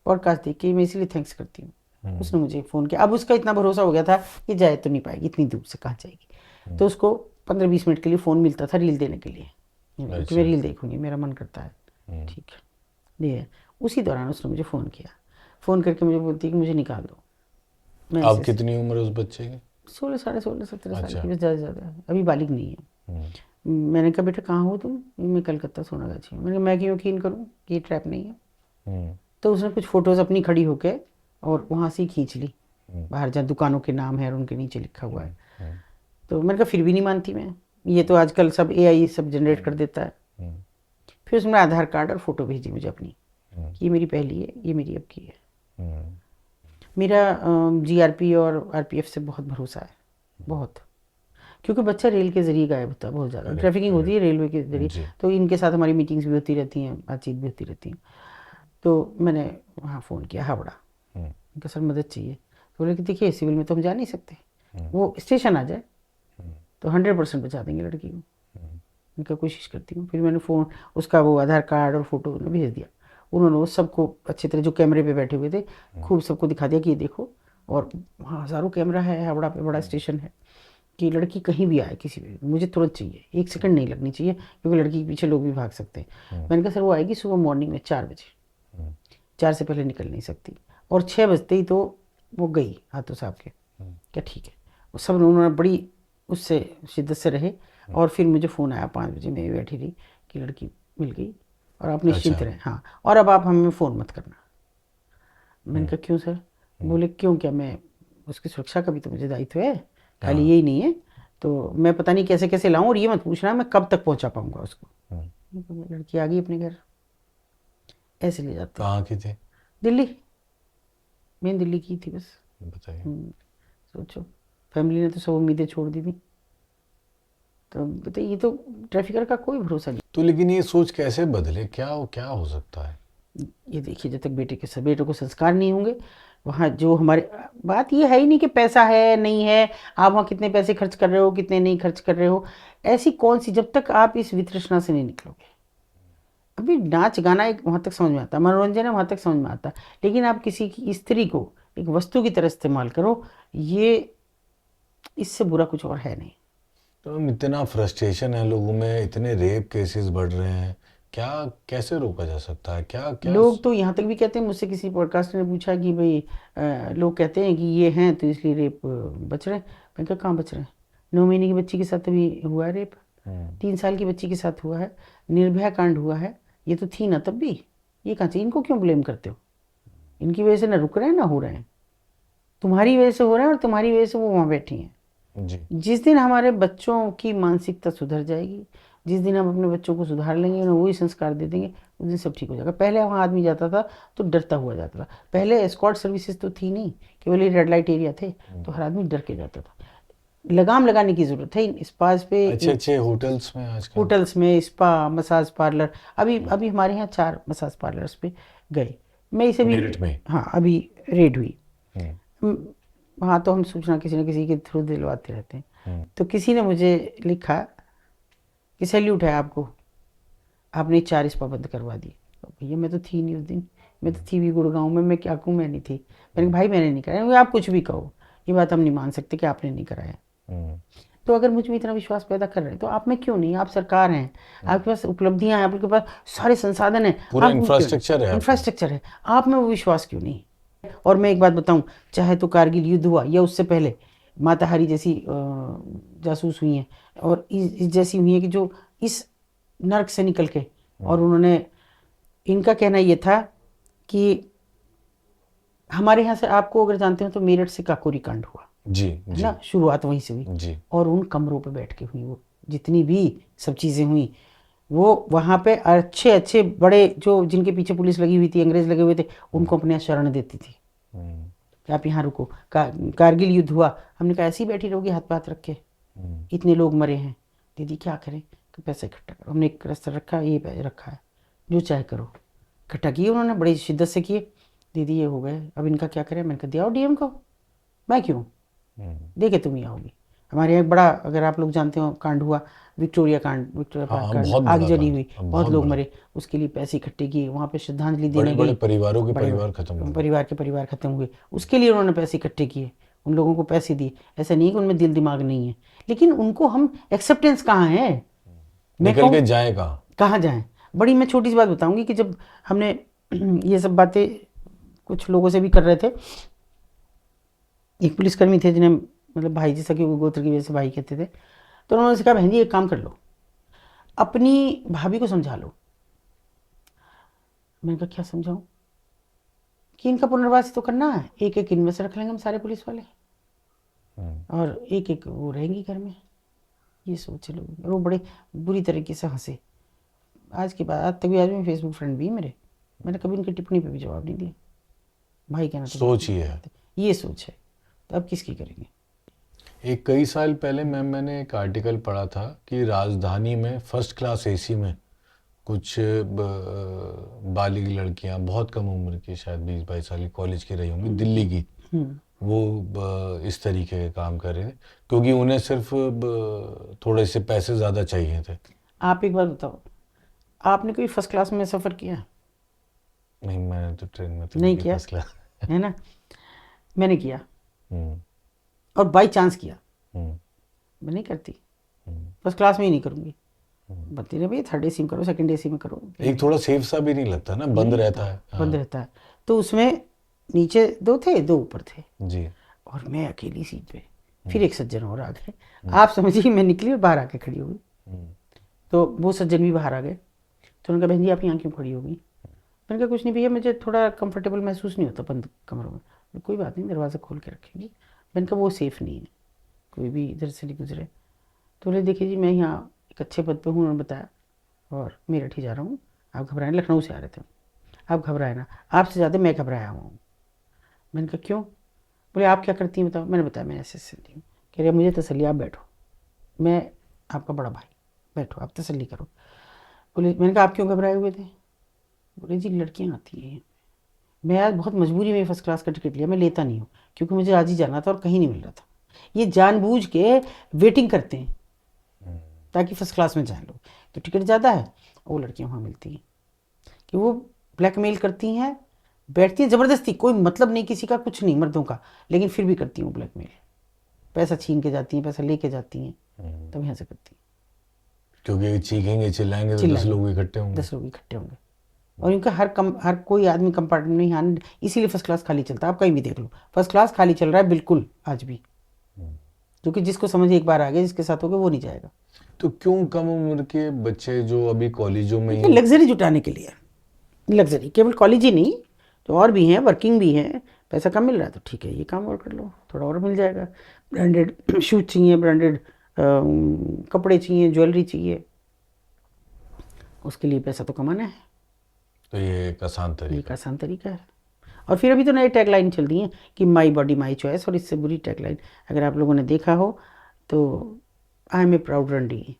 पॉडकास्ट देख के मैं इसीलिए थैंक्स करती हूँ, उसने मुझे फ़ोन किया। अब उसका इतना भरोसा हो गया था कि जाए तो नहीं पाएगी, इतनी दूर से कहाँ जाएगी। तो उसको 15-20 मिनट के लिए फ़ोन मिलता था रील देने के लिए, कि मैं रील देखूंगी, मेरा मन करता है। ठीक है, ये उसी दौरान उसने मुझे फ़ोन किया, फ़ोन करके मुझे बोलती है कि मुझे निकाल दो। अब कितनी उम्र है उस बच्चे की? 16, 16.5, 17 साल की, बस ज़्यादा ज़्यादा, अभी बालिग नहीं है। मैंने कहा बेटा कहाँ हो तुम? मैं कलकत्ता सोनागाछी हूँ। मैंने कहा मैं क्यों यकीन करूँ कि ये ट्रैप नहीं है? तो उसने कुछ फ़ोटोज़ अपनी खड़ी होके और वहाँ से ही खींच ली, बाहर जहाँ दुकानों के नाम है और उनके नीचे लिखा हुआ है। तो मैंने कहा फिर भी नहीं मानती मैं, ये तो आजकल सब AI सब जनरेट कर देता है। फिर उसने आधार कार्ड और फ़ोटो भेजी मुझे अपनी, कि ये मेरी पहली है, ये मेरी अब की है। मेरा GRP और RPF से बहुत भरोसा है, बहुत, क्योंकि बच्चा रेल के ज़रिए गायब होता है बहुत ज़्यादा, ट्रैफिकिंग होती है रेलवे के ज़रिए, तो इनके साथ हमारी मीटिंग्स भी होती रहती हैं, बातचीत भी होती रहती हैं। तो मैंने वहाँ फ़ोन किया हावड़ा, उनका सर मदद चाहिए। तो बोले कि देखिए सिविल में तो हम जा नहीं सकते, वो स्टेशन आ जाए तो 100% बचा देंगे लड़की को। उनका कोशिश करती हूँ। फिर मैंने फ़ोन, उसका वो आधार कार्ड और फ़ोटो भेज दिया। उन्होंने वो सबको अच्छी तरह, जो कैमरे पे बैठे हुए थे, खूब सबको दिखा दिया कि ये देखो, और वहाँ हज़ारों कैमरा है, हावड़ा पे बड़ा स्टेशन है, कि लड़की कहीं भी आए, किसी भी, मुझे तुरंत चाहिए, 1 सेकंड नहीं लगनी चाहिए, क्योंकि लड़की के पीछे लोग भी भाग सकते हैं। मैंने कहा सर वो आएगी सुबह मॉर्निंग में 4 बजे, 4 से पहले निकल नहीं सकती। और 6 बजते ही तो वो गई हाथों साहब के। क्या ठीक है, वो सब उन्होंने बड़ी उससे शिद्दत से रहे। और फिर मुझे फ़ोन आया 5 बजे, मैं बैठी रही, कि लड़की मिल गई और आप निश्चिंत रहें, हाँ, और अब आप हमें फ़ोन मत करना। मैंने कहा क्यों सर? बोले क्यों, क्या मैं, उसकी सुरक्षा का भी तो मुझे दायित्व है, खाली यही नहीं है, तो मैं पता नहीं कैसे कैसे लाऊं, और ये मत पूछना मैं कब तक पहुंचा पाऊंगा उसको। लड़की आ गई अपने घर, ऐसे ले जाते। कहाँ की थी? दिल्ली, मैं दिल्ली की थी बस। बताइए। सोचो, फैमिली ने तो सब उम्मीदें छोड़ दी थी। तो बताइए, ये तो ट्रैफिकर का कोई भरोसा नहीं। तो लेकिन ये सोच कैसे बदले, क्या क्या हो सकता है? ये देखिए, जब तक बेटे को संस्कार नहीं होंगे, वहाँ जो हमारे, बात ये है ही नहीं कि पैसा है नहीं है, आप वहाँ कितने पैसे खर्च कर रहे हो, कितने नहीं खर्च कर रहे हो, ऐसी कौन सी, जब तक आप इस वितृष्णा से नहीं निकलोगे। अभी नाच गाना एक वहाँ तक समझ में आता है, मनोरंजन है वहाँ तक समझ में आता है, लेकिन आप किसी की स्त्री को एक वस्तु की तरह इस्तेमाल करो, ये, इससे बुरा कुछ और है नहीं। तो इतना फ्रस्ट्रेशन है लोगों में, इतने रेप केसेस बढ़ रहे हैं, क्या कैसे रोका जा सकता है? क्या क्या लोग तो यहाँ तक भी कहते हैं, मुझसे किसी पॉडकास्ट ने पूछा कि भाई लोग कहते हैं कि ये हैं तो इसलिए रेप बच रहे हैं। मैंने कहा कहाँ बच रहे हैं? 9 महीने की बच्ची के साथ अभी हुआ है रेप, 3 साल की बच्ची के साथ हुआ है, निर्भया कांड हुआ है, ये तो थी ना तब भी। ये कहाँ से, इनको क्यों ब्लेम करते हो? इनकी वजह से ना रुक रहे हैं ना हो रहे हैं, तुम्हारी वजह से हो रहे हैं, और तुम्हारी वजह से वो वहाँ बैठी हैं। जी। जिस दिन हमारे बच्चों की मानसिकता सुधर जाएगी, जिस दिन हम अपने बच्चों को सुधार लेंगे, उन्हें वही संस्कार दे देंगे, उस दिन सब ठीक हो जाएगा। पहले वहाँ आदमी जाता था तो डरता हुआ जाता था, पहले एस्कॉर्ट सर्विसेज तो थी नहीं, केवल ये रेड लाइट एरिया थे, तो हर आदमी डर के जाता था। लगाम लगाने की जरूरत है इन स्पास पे, अच्छे अच्छे होटल्स में आजकल, होटल्स में स्पा, मसाज पार्लर। अभी अभी हमारे यहाँ 4 मसाज पार्लर्स पे गए, मैं इसे भी, मेरठ में। हाँ अभी रेड हुई। हाँ, तो हम सूचना किसी न किसी के थ्रू दिलवाते रहते हैं। तो किसी ने मुझे लिखा कि सैल्यूट है आपको, आपने 4 स्पा बंद करवा दी। तो भैया मैं तो थी नहीं उस दिन, मैं तो थी भी गुड़गांव में, मैं क्या कहूँ, मैं नहीं थी। मैंने कहा भाई मैंने नहीं कराया। आप कुछ भी कहो, ये बात हम नहीं मान सकते कि आपने नहीं कराया। तो अगर मुझ में इतना विश्वास पैदा कर रहे हैं तो आप में क्यों नहीं? आप सरकार हैं, आपके पास उपलब्धियां हैं, आपके पास सारे संसाधन हैं, पूरा आप इंफ्रास्ट्रक्चर है, इंफ्रास्ट्रक्चर है, आप में वो विश्वास क्यों नहीं? और मैं एक बात बताऊं, चाहे तो कारगिल युद्ध हुआ या उससे पहले माता हारी जैसी जासूस हुई हैं, और इस जैसी हुई हैं कि जो इस नर्क से निकल के, और उन्होंने, इनका कहना ये था कि हमारे यहाँ से आपको अगर जानते हो तो मेरठ से काकोरी कांड हुआ जी है जी ना, शुरुआत वहीं से हुई। जी। और उन कमरों पे बैठ के हुई वो जितनी भी सब चीज़ें हुई, वो वहाँ पे अच्छे अच्छे बड़े जो जिनके पीछे पुलिस लगी हुई थी, अंग्रेज लगे हुए थे, उनको अपने यहाँ शरण देती थी हम्म, कि आप यहाँ रुको। कारगिल युद्ध हुआ, हमने कहा ऐसे ही बैठी रहोगी हाथ पाथ रख के, इतने लोग मरे हैं, दीदी क्या करें, कि पैसे इकट्ठा करो। हमने एक रास्ता रखा, ये पैसे रखा है, जो चाहे करो। इकट्ठा किए उन्होंने, बड़ी शिद्दत से किए। दीदी ये हो गए, अब इनका क्या करें। मैंने कहा दिया डीएम को, मैं क्यों, देखे तुम ही आओगी। हमारे यहाँ एक बड़ा, अगर आप लोग जानते हो, कांड हुआ विक्टोरिया कांड, विक्टोरिया हाँ पार्क हाँ, कांड, बहुत बड़ा आगजनी कांड, हुई, बहुत बहुत लोग बड़ा। मरे। उसके लिए पैसे इकट्ठे किए, वहाँ पे श्रद्धांजलि बड़े देने बड़े गई, परिवारों के बड़े परिवार खत्म हो गए। परिवार के परिवार खत्म हुए, उसके लिए उन्होंने पैसे इकट्ठे किए, उन लोगों को पैसे दिए। ऐसा नहीं कि उनमें दिल दिमाग नहीं है, लेकिन उनको हम एक्सेप्टेंस कहाँ है। मैं निकल के कहूँ जाए कहाँ? कहाँ जाएं। बड़ी मैं छोटी सी बात बताऊंगी कि जब हमने ये सब बातें कुछ लोगों से भी कर रहे थे, एक पुलिसकर्मी थे जिन्हें मतलब भाई जैसा कि वो गोत्र की वजह से भाई कहते थे, तो उन्होंने कहा बहन जी एक काम कर लो, अपनी भाभी को समझा लो। मैंने कहा क्या समझाऊं, कि इनका पुनर्वास तो करना है, एक एक इनमें से रख लेंगे हम सारे पुलिस वाले, और एक एक वो रहेंगी घर में। ये सोच लोग, और वो बड़े बुरी तरीके से हंसे। आज के बाद आज तक भी, आज में फेसबुक फ्रेंड भी है मेरे, मैंने कभी उनकी टिप्पणी पे भी जवाब नहीं दिया। भाई कहना तो सोच ही है। ये सोच है, तो अब किसकी करेंगे। एक कई साल पहले मैंने एक आर्टिकल पढ़ा था कि राजधानी में फर्स्ट क्लास एसी में कुछ बालिग लड़कियां, बहुत कम उम्र की, शायद 20-22 साल की, कॉलेज की रही होंगी, दिल्ली की, वो इस तरीके के काम कर रहे थे क्योंकि उन्हें सिर्फ थोड़े से पैसे ज़्यादा चाहिए थे। आप एक बात बताओ, आपने कोई फर्स्ट क्लास में सफ़र किया? नहीं, मैंने तो ट्रेन में तो नहीं किया, फर्स्ट क्लास। है ना। मैंने किया, हम्म, और बाई चांस किया। हम्म, मैं नहीं करती, फर्स्ट क्लास में ही नहीं करूँगी। बताती रहे भैया थर्ड एसी में करो, सेकंड एसी में करो। एक थोड़ा सेफ सा भी नहीं लगता ना, बंद रहता है। बंद रहता है। तो उसमें नीचे दो थे, दो ऊपर थे, जी। और मैं अकेली सीट पे, फिर एक सज्जन और आ गए। आप समझिए, मैं निकली और बाहर आके खड़ी हो गई। तो वो सज्जन भी बाहर आ गए, तो उन्होंने कहा बहन जी आप यहाँ क्यों खड़ी हो गई। मैंने कहा कुछ नहीं भैया, मुझे थोड़ा कंफर्टेबल महसूस नहीं होता बंद कमरों में। कोई बात नहीं, दरवाज़ा खोल के रखेंगे। मैंने कहा वो सेफ़ नहीं है, कोई भी इधर से नहीं गुजरे। तो बोले देखिए जी मैं यहाँ एक अच्छे पद पे हूँ, उन्होंने बताया, और मेरठ ही जा रहा हूँ, आप घबराए, लखनऊ से आ रहे थे, आप घबराए ना, आपसे ज़्यादा मैं घबराया हुआ हूँ। मैंने कहा क्यों। बोले आप क्या करती हैं बताओ। मैंने बताया मैं ऐसे ऐसे हूँ। कह रहे मुझे तसल्ली, आप बैठो, मैं आपका बड़ा भाई, बैठो आप तसल्ली करो। बोले, मैंने कहा आप क्यों घबराए हुए थे। बोले जी लड़कियाँ आती हैं, मैं आज बहुत मजबूरी में फर्स्ट क्लास का टिकट लिया, मैं लेता नहीं हूँ क्योंकि मुझे आज ही जाना था और कहीं नहीं मिल रहा था। ये जानबूझ के वेटिंग करते हैं ताकि फर्स्ट क्लास में जाए लोग, तो टिकट ज़्यादा है, वो लड़कियाँ वहाँ मिलती हैं कि वो ब्लैकमेल करती हैं, बैठती हैं ज़बरदस्ती, कोई मतलब नहीं किसी का, कुछ नहीं मर्दों का, लेकिन फिर भी करती हैं वो ब्लैकमेल, पैसा छीन के जाती हैं, पैसा लेके जाती हैं, तब यहाँ से करती हैं। क्योंकि चीखेंगे चिल्लाएंगे तो 10 लोग इकट्ठे होंगे। 10 लोग इकट्ठे होंगे, और इनका हर कोई आदमी कंपार्टमेंट में ही आने, इसीलिए फर्स्ट क्लास खाली चलता है। आप कहीं भी देख लो फर्स्ट क्लास खाली चल रहा है बिल्कुल आज भी, क्योंकि जिसको समझ एक बार आ गया, जिसके साथ हो गया वो नहीं जाएगा। तो क्यों कम उम्र के बच्चे जो अभी कॉलेजों में ये लग्जरी जुटाने के लिए, लग्जरी केवल कॉलेज ही नहीं, तो और भी हैं, वर्किंग भी हैं, पैसा कम मिल रहा है तो ठीक है ये काम और कर लो, थोड़ा और मिल जाएगा। ब्रांडेड शूज चाहिए, ब्रांडेड कपड़े चाहिए, ज्वेलरी चाहिए, उसके लिए पैसा तो कमाना है। तो ये एक आसान एक तरीका। आसान तरीका है। और फिर अभी तो नई टैगलाइन चल रही है कि माई बॉडी माई चॉइस, और इससे बुरी टैगलाइन अगर आप लोगों ने देखा हो तो आई एम ए प्राउड रंडी,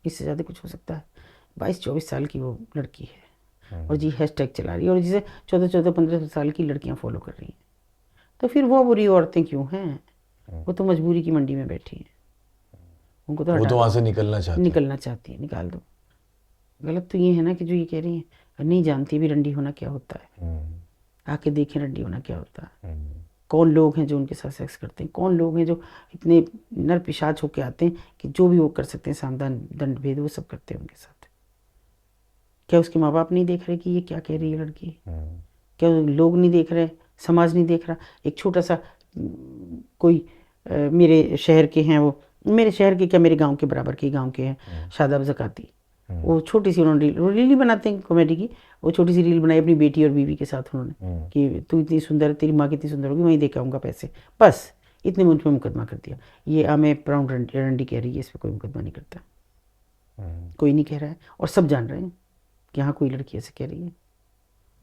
इससे ज़्यादा कुछ हो सकता है। 22-24 साल की वो लड़की है और जी हैशटैग चला रही है, और जिसे 14-15 साल की लड़कियां फॉलो कर रही हैं। तो फिर वो बुरी औरतें क्यों हैं, वो तो मजबूरी की मंडी में बैठी हैं, उनको तो वो हटा तो दो। वहां से निकलना चाहते हैं। निकलना चाहती है, निकाल दो। गलत तो ये है ना कि जो ये कह रही है नहीं जानती भी रंडी होना क्या होता है, आके देखें रंडी होना क्या होता है। कौन लोग हैं जो उनके साथ सेक्स करते हैं, कौन लोग हैं जो इतने नर पिशाच होके आते हैं कि जो भी वो कर सकते हैं, सामदान दंड भेद, वो सब करते हैं उनके साथ। क्या उसके माँ बाप नहीं देख रहे कि ये क्या कह रही है लड़की, क्या लोग नहीं देख रहे, समाज नहीं देख रहा। एक छोटा सा कोई मेरे शहर के हैं, वो मेरे शहर के क्या, मेरे गांव के बराबर के गांव के हैं, शादाब ज़काती, वो छोटी सी उन्होंने रील बनाते हैं कॉमेडी की, वो छोटी सी रील बनाई अपनी बेटी और बीवी के साथ उन्होंने कि तू इतनी सुंदर है, तेरी माँ कितनी सुंदर होगी, वहीं देके आऊँगा पैसे, बस इतने में उन पर मुकदमा कर दिया। ये आमे प्राउन रंडी कह रही है, इस पर कोई मुकदमा नहीं करता, कोई नहीं कह रहा है, और सब जान रहे हैं कि हाँ कोई लड़की ऐसे कह रही है।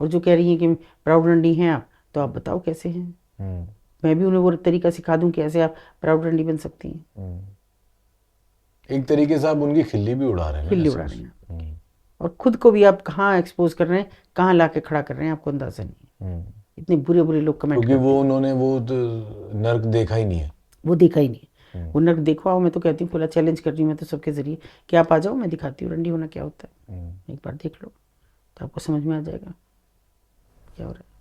और जो कह रही है कि प्राउड रंडी हैं आप, तो आप बताओ कैसे हैं, मैं भी उन्हें वो तरीका सिखा दूं कैसे आप प्राउड रंडी बन सकती हैं। एक तरीके से आप उनकी खिल्ली भी उड़ा रहे हैं, खिल्ली उड़ा रहे हैं, और खुद को भी आप कहाँ एक्सपोज कर रहे हैं, कहाँ ला के खड़ा कर रहे हैं, आपको अंदाजा नहीं है। इतने बुरे बुरे लोग कमेंट क्योंकि वो उन्होंने वो नर्क देखा ही नहीं है, वो देखा ही नहीं है। वो नर्क देखो आओ, मैं तो कहती हूँ खुला चैलेंज कर रही हूँ मैं तो सबके जरिए कि आप आ जाओ, मैं दिखाती हूँ रंडी होना क्या होता है, एक बार देख लो तो आपको समझ में आ जाएगा क्या हो रहा है।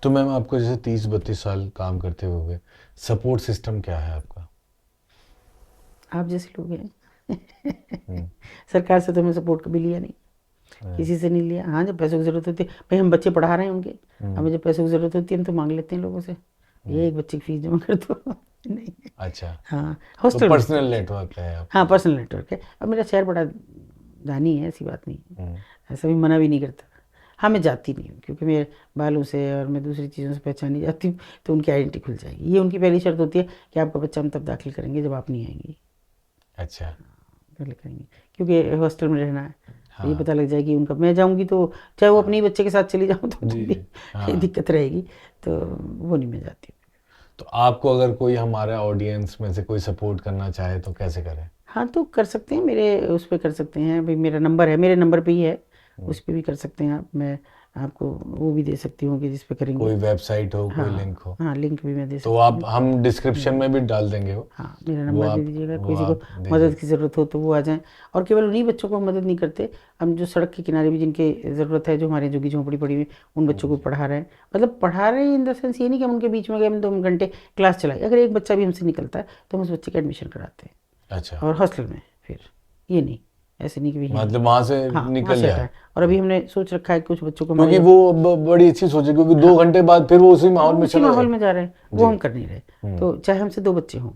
तो मैम आपको जैसे 30-32 साल काम करते हुए सपोर्ट सिस्टम क्या है आपका? आप जैसे लोग हैं सरकार से तो मैं सपोर्ट कभी लिया नहीं, किसी से नहीं लिया। हाँ जब पैसों की जरूरत होती है, भाई हम बच्चे पढ़ा रहे हैं उनके, हमें जब पैसों की जरूरत होती है हम तो मांग लेते हैं लोगों से, ये एक बच्चे की फीस जमा कर दो नहीं। अच्छा, हाँ तो हॉस्टल पर्सनल नेटवर्क है आपका? हाँ पर्सनल नेटवर्क है। अब मेरा शहर बड़ा दानी है, ऐसी बात नहीं है, ऐसा भी मना भी नहीं करता। हाँ मैं जाती नहीं हूँ क्योंकि मेरे बालों से और मैं दूसरी चीज़ों से पहचानी जाती हूँ, तो उनकी आइडेंटिटी खुल जाएगी। ये उनकी पहली शर्त होती है कि आपका बच्चा हम तब दाखिल करेंगे जब आप नहीं आएंगी। अच्छा, पहले करेंगे क्योंकि हॉस्टल में रहना है। हाँ। ये पता लग जाएगी उनका, मैं जाऊंगी तो चाहे वो अपने ही बच्चे के साथ चली जाऊँ तो जी, भी जी, हाँ। दिक्कत रहेगी, तो वो नहीं मैं जाती हूँ। तो आपको अगर कोई हमारे ऑडियंस में से कोई सपोर्ट करना चाहे तो कैसे करें? हाँ तो कर सकते हैं, मेरे उस पर कर सकते हैं, भाई मेरा नंबर है, मेरे नंबर पे ही है, उस पर भी कर सकते हैं आप। मैं आपको वो भी दे सकती हूँ कि जिस पे करेंगे। कोई वेबसाइट हो, कोई हाँ लिंक हो, हाँ लिंक भी मैं दे तो सकती आप हूँ। हम डिस्क्रिप्शन में भी डाल देंगे वो हाँ मेरा वो नंबर आप दे दीजिएगा, वो किसी को आप दीजिए। मदद की ज़रूरत हो तो वो आ जाएं। और केवल उन्हीं बच्चों को हम मदद नहीं करते, हम जो सड़क के किनारे भी जिनकी ज़रूरत है, जो हमारे झुग्गी झोंपड़ी पड़ी हुई, उन बच्चों को पढ़ा रहे हैं। मतलब पढ़ा रहे हैं इन द सेंस ये नहीं कि हम उनके बीच में गए, हम 2 घंटे क्लास चलाई, अगर एक बच्चा भी हमसे निकलता है तो हम उस बच्चे का एडमिशन कराते हैं। अच्छा, और हॉस्टल में फिर ये नहीं, ऐसे नहीं कि भी मतलब वहां से हाँ वहाँ निकल से जाए। हटाए। और अभी हमने सोच रखा है कि कुछ बच्चों को क्योंकि हमारे वो बड़ी अच्छी सोच है, क्योंकि 2 घंटे बाद फिर वो उसी माहौल वो में उसी चला माहौल जाए। में जा रहे हैं, वो हम कर नहीं रहे। तो चाहे हमसे 2 बच्चे हों,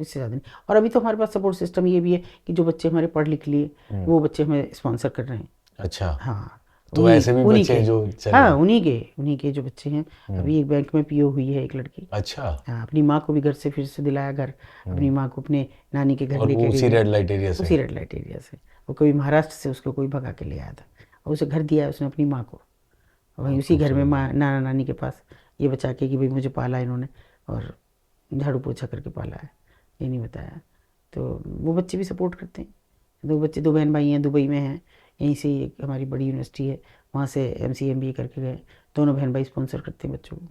इससे ज़्यादा नहीं। और अभी तो हमारे पास सपोर्ट सिस्टम ये भी है कि जो बच्चे हमारे पढ़ लिख लिए वो बच्चे हमें स्पॉन्सर कर रहे हैं। अच्छा, हाँ तो ऐसे भी उन्हीं बच्चे के, हैं जो चले। हाँ उन्हीं के जो बच्चे हैं। अभी एक बैंक में पीओ हुई है एक लड़की। अच्छा, हाँ अपनी माँ को भी घर से फिर से दिलाया घर, अपनी माँ को अपने नानी के घर और लेके वो उसी गई, रेड लाइट एरिया से? उसी रेड लाइट एरिया से। वो कभी महाराष्ट्र से उसको कोई भगा के ले आया था, और उसे घर दिया उसने अपनी माँ को, वहीं उसी घर में माँ नाना नानी के पास ये बचा के कि भाई मुझे पाला इन्होंने, और झाड़ू पोछा करके पाला है, ये नहीं बताया। तो वो बच्चे भी सपोर्ट करते हैं। 2 बच्चे, 2 बहन भाई हैं, दुबई में हैं, यहीं से एक हमारी बड़ी यूनिवर्सिटी है वहाँ से MCA MBA करके गए, दोनों बहन भाई स्पॉन्सर करते हैं बच्चों को।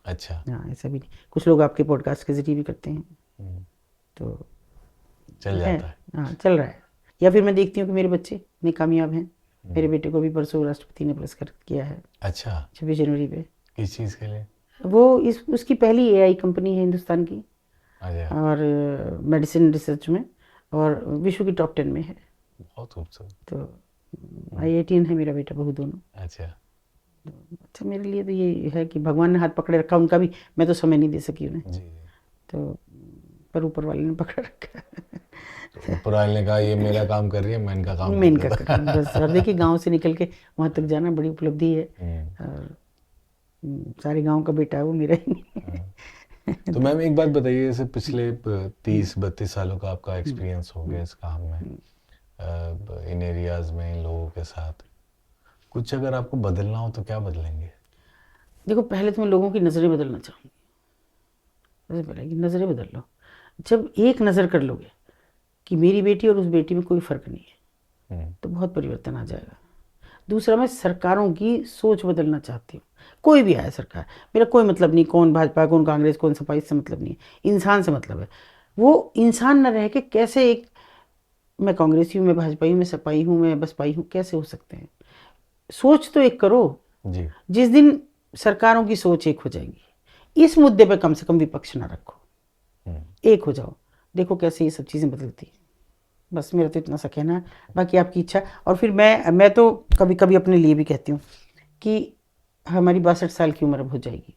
अच्छा, हाँ ऐसा भी नहीं, कुछ लोग आपके पॉडकास्ट के जरिए भी करते हैं, तो चल है। जाता है। हाँ चल रहा है। या फिर मैं देखती हूँ कि मेरे बच्चे इतने कामयाब हैं, मेरे बेटे को भी परसों राष्ट्रपति ने पुरस्कार किया है अच्छा, 26 जनवरी पे। किस चीज़ के लिए? वो उसकी पहली AI कंपनी है हिंदुस्तान की, अच्छा, और मेडिसिन रिसर्च में, और विश्व की टॉप 10 में है। बहुत खूबसूरत। तो IITian है मेरा बेटा, बहू दोनों। अच्छा, अच्छा मेरे लिए तो ये है कि भगवान ने हाथ पकड़े रखा उनका भी, मैं तो समय नहीं दे सकी उन्हें, जी, तो पर ऊपर वाले ने पकड़ रखा तो ऊपर वाले ने कहा ये मेरा काम कर रही है, मैं इनका काम मैं कर इनका देता। काम बस। और देखिए गांव से निकल के वहाँ तक जाना बड़ी उपलब्धि है, और सारे गांव का बेटा है वो, मेरा ही नहीं। तो मैम एक बात बताइए, जैसे पिछले 30-32 सालों का आपका एक्सपीरियंस हो गया इस काम में, इन एरियाज में, इन लोगों के साथ, कुछ अगर आपको बदलना हो तो क्या बदलेंगे? देखो पहले तो मैं लोगों की नज़रें बदलना चाहूँगी, सबसे पहले कि नज़रें बदल लो। जब एक नज़र कर लोगे कि मेरी बेटी और उस बेटी में कोई फ़र्क नहीं है, तो बहुत परिवर्तन आ जाएगा। दूसरा, मैं सरकारों की सोच बदलना चाहती हूँ, कोई भी आए सरकार, मेरा कोई मतलब नहीं, कौन भाजपा कौन कांग्रेस कौन सपा, इससे मतलब नहीं है, इंसान से मतलब है। वो इंसान न रह के कैसे एक, मैं कांग्रेसी हूँ, मैं भाजपाई हूँ, मैं सपाई हूँ, मैं बसपाई हूँ, कैसे हो सकते हैं? सोच तो एक करो। जी, जिस दिन सरकारों की सोच एक हो जाएगी, इस मुद्दे पे कम से कम विपक्ष ना रखो, एक हो जाओ, देखो कैसे ये सब चीज़ें बदलती हैं। बस मेरा तो इतना सा कहना है, बाकी आपकी इच्छा। और फिर मैं तो कभी कभी अपने लिए भी कहती हूँ कि हमारी 62 साल की उम्र अब हो जाएगी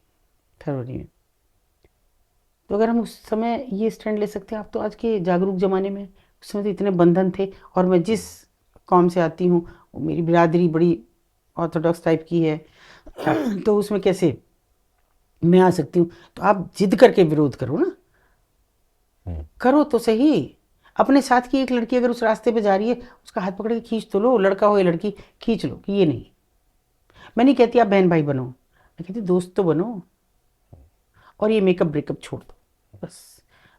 फरवरी में, तो अगर हम उस समय ये स्टैंड ले सकते हैं, आप तो आज के जागरूक ज़माने में, उस समय तो इतने बंधन थे। और मैं जिस कौम से आती हूँ, वो मेरी बिरादरी बड़ी ऑर्थोडॉक्स टाइप की है तो उसमें कैसे मैं आ सकती हूँ? तो आप जिद करके विरोध करो ना, करो तो सही। अपने साथ की एक लड़की अगर उस रास्ते पे जा रही है, उसका हाथ पकड़ के खींच तो लो, लड़का हो या लड़की, खींच लो कि ये नहीं। मैं नहीं कहती आप बहन भाई बनो, मैं कहती दोस्त तो बनो, और ये मेकअप ब्रेकअप छोड़ दो बस।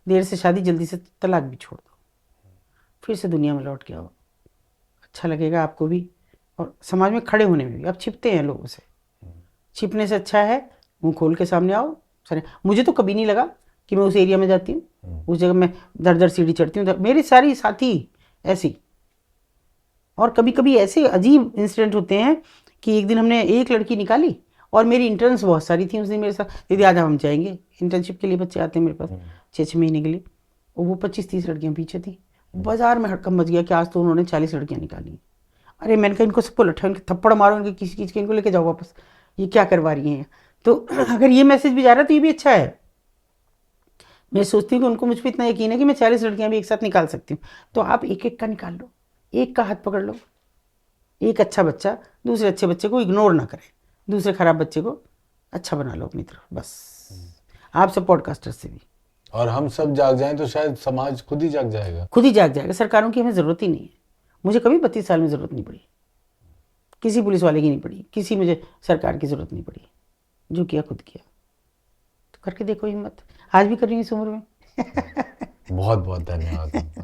देर से शादी, जल्दी से तलाक भी छोड़ दो, फिर से दुनिया में लौट के आओ। अच्छा लगेगा आपको भी, और समाज में खड़े होने में भी। आप छिपते हैं लोगों से, छिपने से अच्छा है मुंह खोल के सामने आओ। सर मुझे तो कभी नहीं लगा कि मैं उस एरिया में जाती हूँ, उस जगह मैं दर दर सीढ़ी चढ़ती हूँ, मेरी सारी साथी ऐसी। और कभी कभी ऐसे अजीब इंसिडेंट होते हैं कि एक दिन हमने एक लड़की निकाली, और मेरी इंटर्न्स बहुत सारी थी उस दिन मेरे साथ, दीदी आज हम जाएंगे इंटर्नशिप के लिए, बच्चे आते हैं मेरे पास 6-6 महीने के लिए, और वो 25-30 लड़कियां पीछे थी। बाजार में हड़कम मच गया कि आज तो उन्होंने 40 लड़कियां निकाली। अरे मैंने कहा इनको सबको लट्ठा, इनके थप्पड़ मारो, इनके किसी चीज़ के, इनको लेके जाओ वापस, ये क्या करवा रही हैं। तो अगर ये मैसेज भी जा रहा है तो ये भी अच्छा है। मैं सोचती हूँ कि उनको मुझ पर इतना यकीन है कि मैं 40 लड़कियां भी एक साथ निकाल सकती हूँ। तो आप एक एक का निकाल लो, एक का हाथ पकड़ लो। एक अच्छा बच्चा दूसरे अच्छे बच्चे को इग्नोर ना करे, दूसरे खराब बच्चे को अच्छा बना लो अपनी तरफ, बस। आप सब पॉडकास्टर से भी, और हम सब जाग जाएं तो शायद समाज खुद ही जाग जाएगा। खुद ही जाग जाएगा। सरकारों की हमें ज़रूरत ही नहीं है। मुझे कभी 32 साल में ज़रूरत नहीं पड़ी, किसी पुलिस वाले की नहीं पड़ी, किसी मुझे सरकार की ज़रूरत नहीं पड़ी। जो किया खुद किया। तो करके देखो हिम्मत, आज भी कर रही हूँ इस उम्र में। बहुत बहुत धन्यवाद।